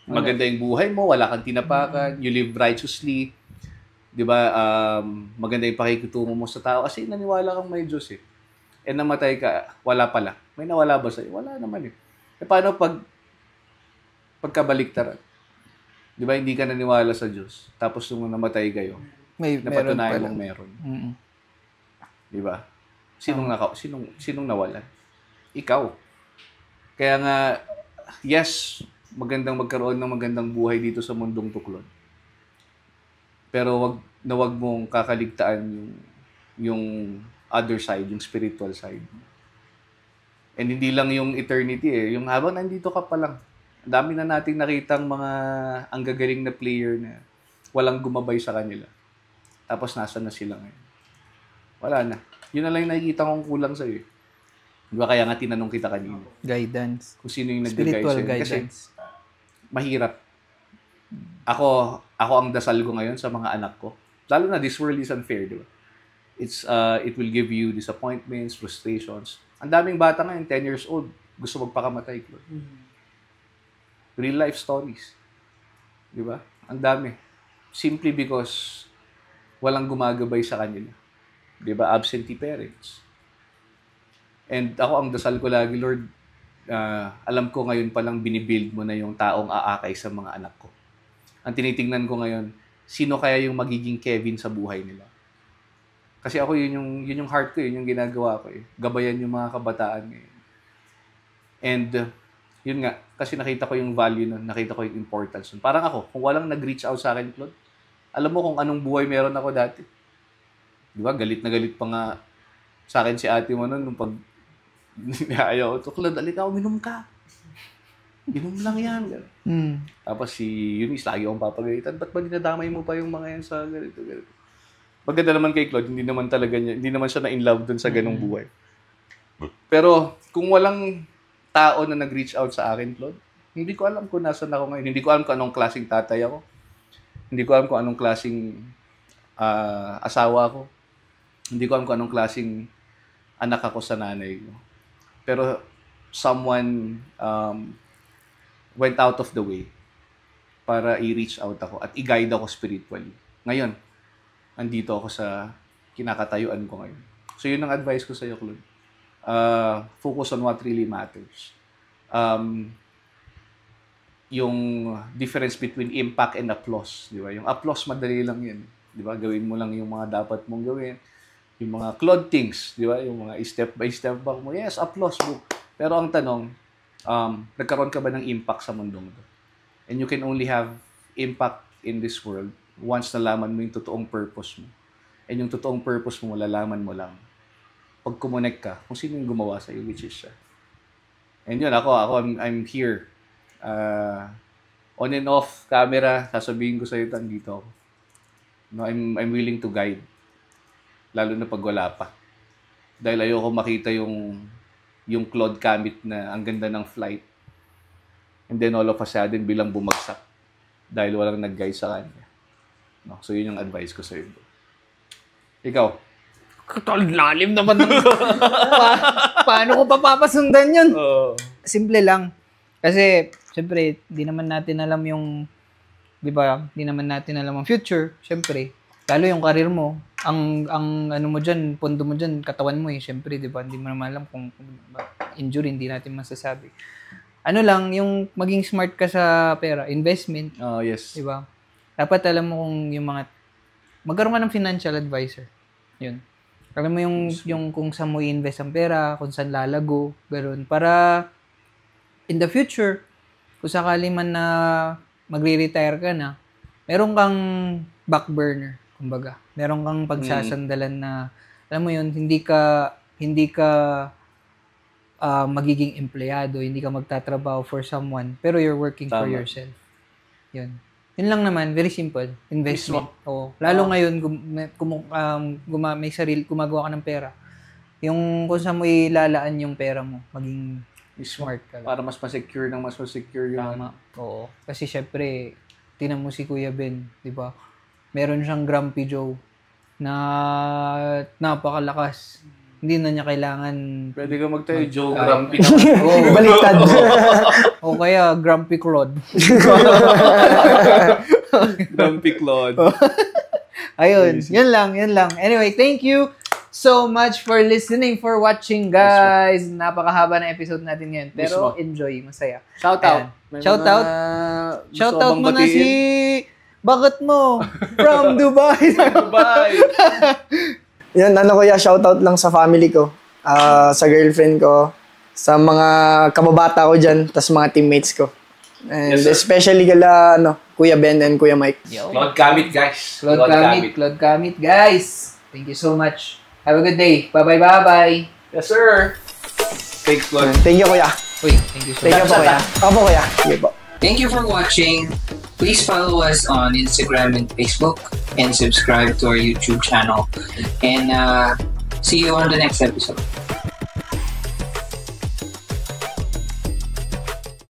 Maganda yung buhay mo, wala kang tinapakan, you live righteously, di ba, maganda yung pakikitungo mo sa tao kasi naniwala kang may Diyos eh. And namatay ka, wala pala. May nawala ba sa'yo? Wala naman eh. E paano pagkabaliktaran? Di ba, hindi ka naniwala sa Diyos. Tapos nung namatay kayo, napatunayan mong meron. Di ba? Sinong nawalan? Ikaw. Kaya nga, yes, magandang magkaroon ng magandang buhay dito sa mundong tuklod. Pero wag mong kakaligtaan yung other side, yung spiritual side. And hindi lang yung eternity eh. Yung habang nandito ka pa lang, ang dami na nating nakitang mga ang gagaling na player na walang gumabay sa kanila. Tapos nasa na sila ngayon. Wala na. Yun na lang yung nakikita kong kulang sa'yo eh. Diba kaya nga tinanong kita kanina. Guidance. Kung sino yung nag-guide Spiritual sa'yo. guidance. Kasi mahirap. Ako ang dasal ko ngayon sa mga anak ko. Lalo na this world is unfair, di ba? It will give you disappointments, frustrations. Ang daming bata ngayon, 10 years old, gusto magpakamatay. Real life stories. Di ba? Ang dami. Simply because walang gumagabay sa kanila. Di ba? Absentee parents. And ako, ang dasal ko lagi, Lord, alam ko ngayon palang binibuild mo na yung taong aakay sa mga anak ko. Ang tinitingnan ko ngayon, sino kaya yung magiging Kevin sa buhay nila? Kasi ako, yun yung heart ko, yun yung ginagawa ko eh. Gabayan yung mga kabataan ngayon. And, yun nga, kasi nakita ko yung value nun, nakita ko yung importance nun. Parang ako, kung walang nag-reach out sa akin, Claude, alam mo kung anong buhay meron ako dati. Di ba? Galit na galit pa nga sa akin si ate mo nun, nung pag ayaw ko, Claude, alika, uminom ka. Inom lang yan. Tapos si Eunice, lagi akong papagalitan. Ba't ba dinadamay mo pa yung mga yan sa ganito? Maganda naman kay Claude, hindi naman siya na in love dun sa ganung buhay. Pero kung walang tao na nag-reach out sa akin, Claude, hindi ko alam kung nasan ako ngayon. Hindi ko alam kung anong klaseng tatay ako. Hindi ko alam kung anong klaseng asawa ako. Hindi ko alam kung anong klaseng anak ako sa nanay ko. Pero someone went out of the way para i-reach out ako at i-guide ako spiritually. Ngayon, andito ako sa kinakatayuan ko ngayon. So yun ang advice ko sa iyo, Claude. Focus on what really matters. Yung difference between impact and applause, di ba? Yung applause, madali lang yun. Di ba? Gawin mo lang yung mga dapat mong gawin. Yung mga Claude things, di ba? Yung mga step by step back mo. Yes, applause mo. Pero ang tanong, nagkaroon ka ba ng impact sa mundong ito? And you can only have impact in this world once nalaman mo yung totoong purpose mo. And yung totoong purpose mo, malalaman mo lang pag kumonect ka kung sino yung gumawa sa'yo, which is siya. And yun, I'm here. On and off camera, sasabihin ko sa'yo, dito ako. No, I'm willing to guide. Lalo na pag wala pa. Dahil ayoko makita yung Claude Camit na ang ganda ng flight. And then all of a sudden, bilang bumagsak. Dahil walang nag-guide sa kanya. No? So yun yung advice ko sa'yo. Ikaw? Lalim naman ng... Paano ko papapasundan yun? Simple lang. Kasi, siyempre, di naman natin alam yung... Di ba? Di naman natin alam ang future. Siyempre. Lalo yung karir mo. Ang ano mo dyan, pondo mo dyan, katawan mo eh. Siyempre, di ba? Hindi mo naman alam kung injury, hindi natin masasabi. Ano lang, yung maging smart ka sa pera. Investment. Oh, yes. Di ba? Dapat alam mo kung yung mga... Magkaroon ka ng financial advisor. Yun. Alam mo yung kung saan mo i-invest ang pera, kung saan lalago, gano'n. Para in the future, kung sakali man na magre-retire ka na, meron kang back burner, kumbaga. Meron kang pagsasandalan na, alam mo yun, hindi ka magiging empleyado, hindi ka magtatrabaho for someone, pero you're working for yourself. Yun. Yun lang naman, very simple. Investment. Oo. Lalo ngayon, may sarili, gumagawa ka ng pera. Yung kung saan mo ilalaan yung pera mo, maging smart ka lang. Para mas ma-secure yung... Tama. Oo. Kasi syempre, tinan mo si Kuya Ben, di ba? Meron siyang Grumpy Joe na napakalakas. Hindi na niya kailangan... Pwede ka magtayo, Joe Grumpy. Baliktad. O kaya, Grumpy Claude. Grumpy Claude. Ayun, yun lang. Anyway, thank you so much for listening, for watching, guys. Napakahaba na episode natin ngayon. Pero enjoy, masaya. Shout out. Shout out mo na si... Bakit mo? From Dubai. Yan, kuya, shoutout lang sa family ko, sa girlfriend ko, sa mga kababata ko dyan, tas mga teammates ko. And especially kala, Kuya Ben and Kuya Mike. Claude Camit, guys. Claude Camit, guys. Thank you so much. Have a good day. Bye-bye. Yes, sir. Thanks, Claude. Thank you, kuya. Uy, thank you so much. Thank you po, kuya. Ako po, kuya. Sige po. Thank you for watching. Please follow us on Instagram and Facebook and subscribe to our YouTube channel. And see you on the next episode.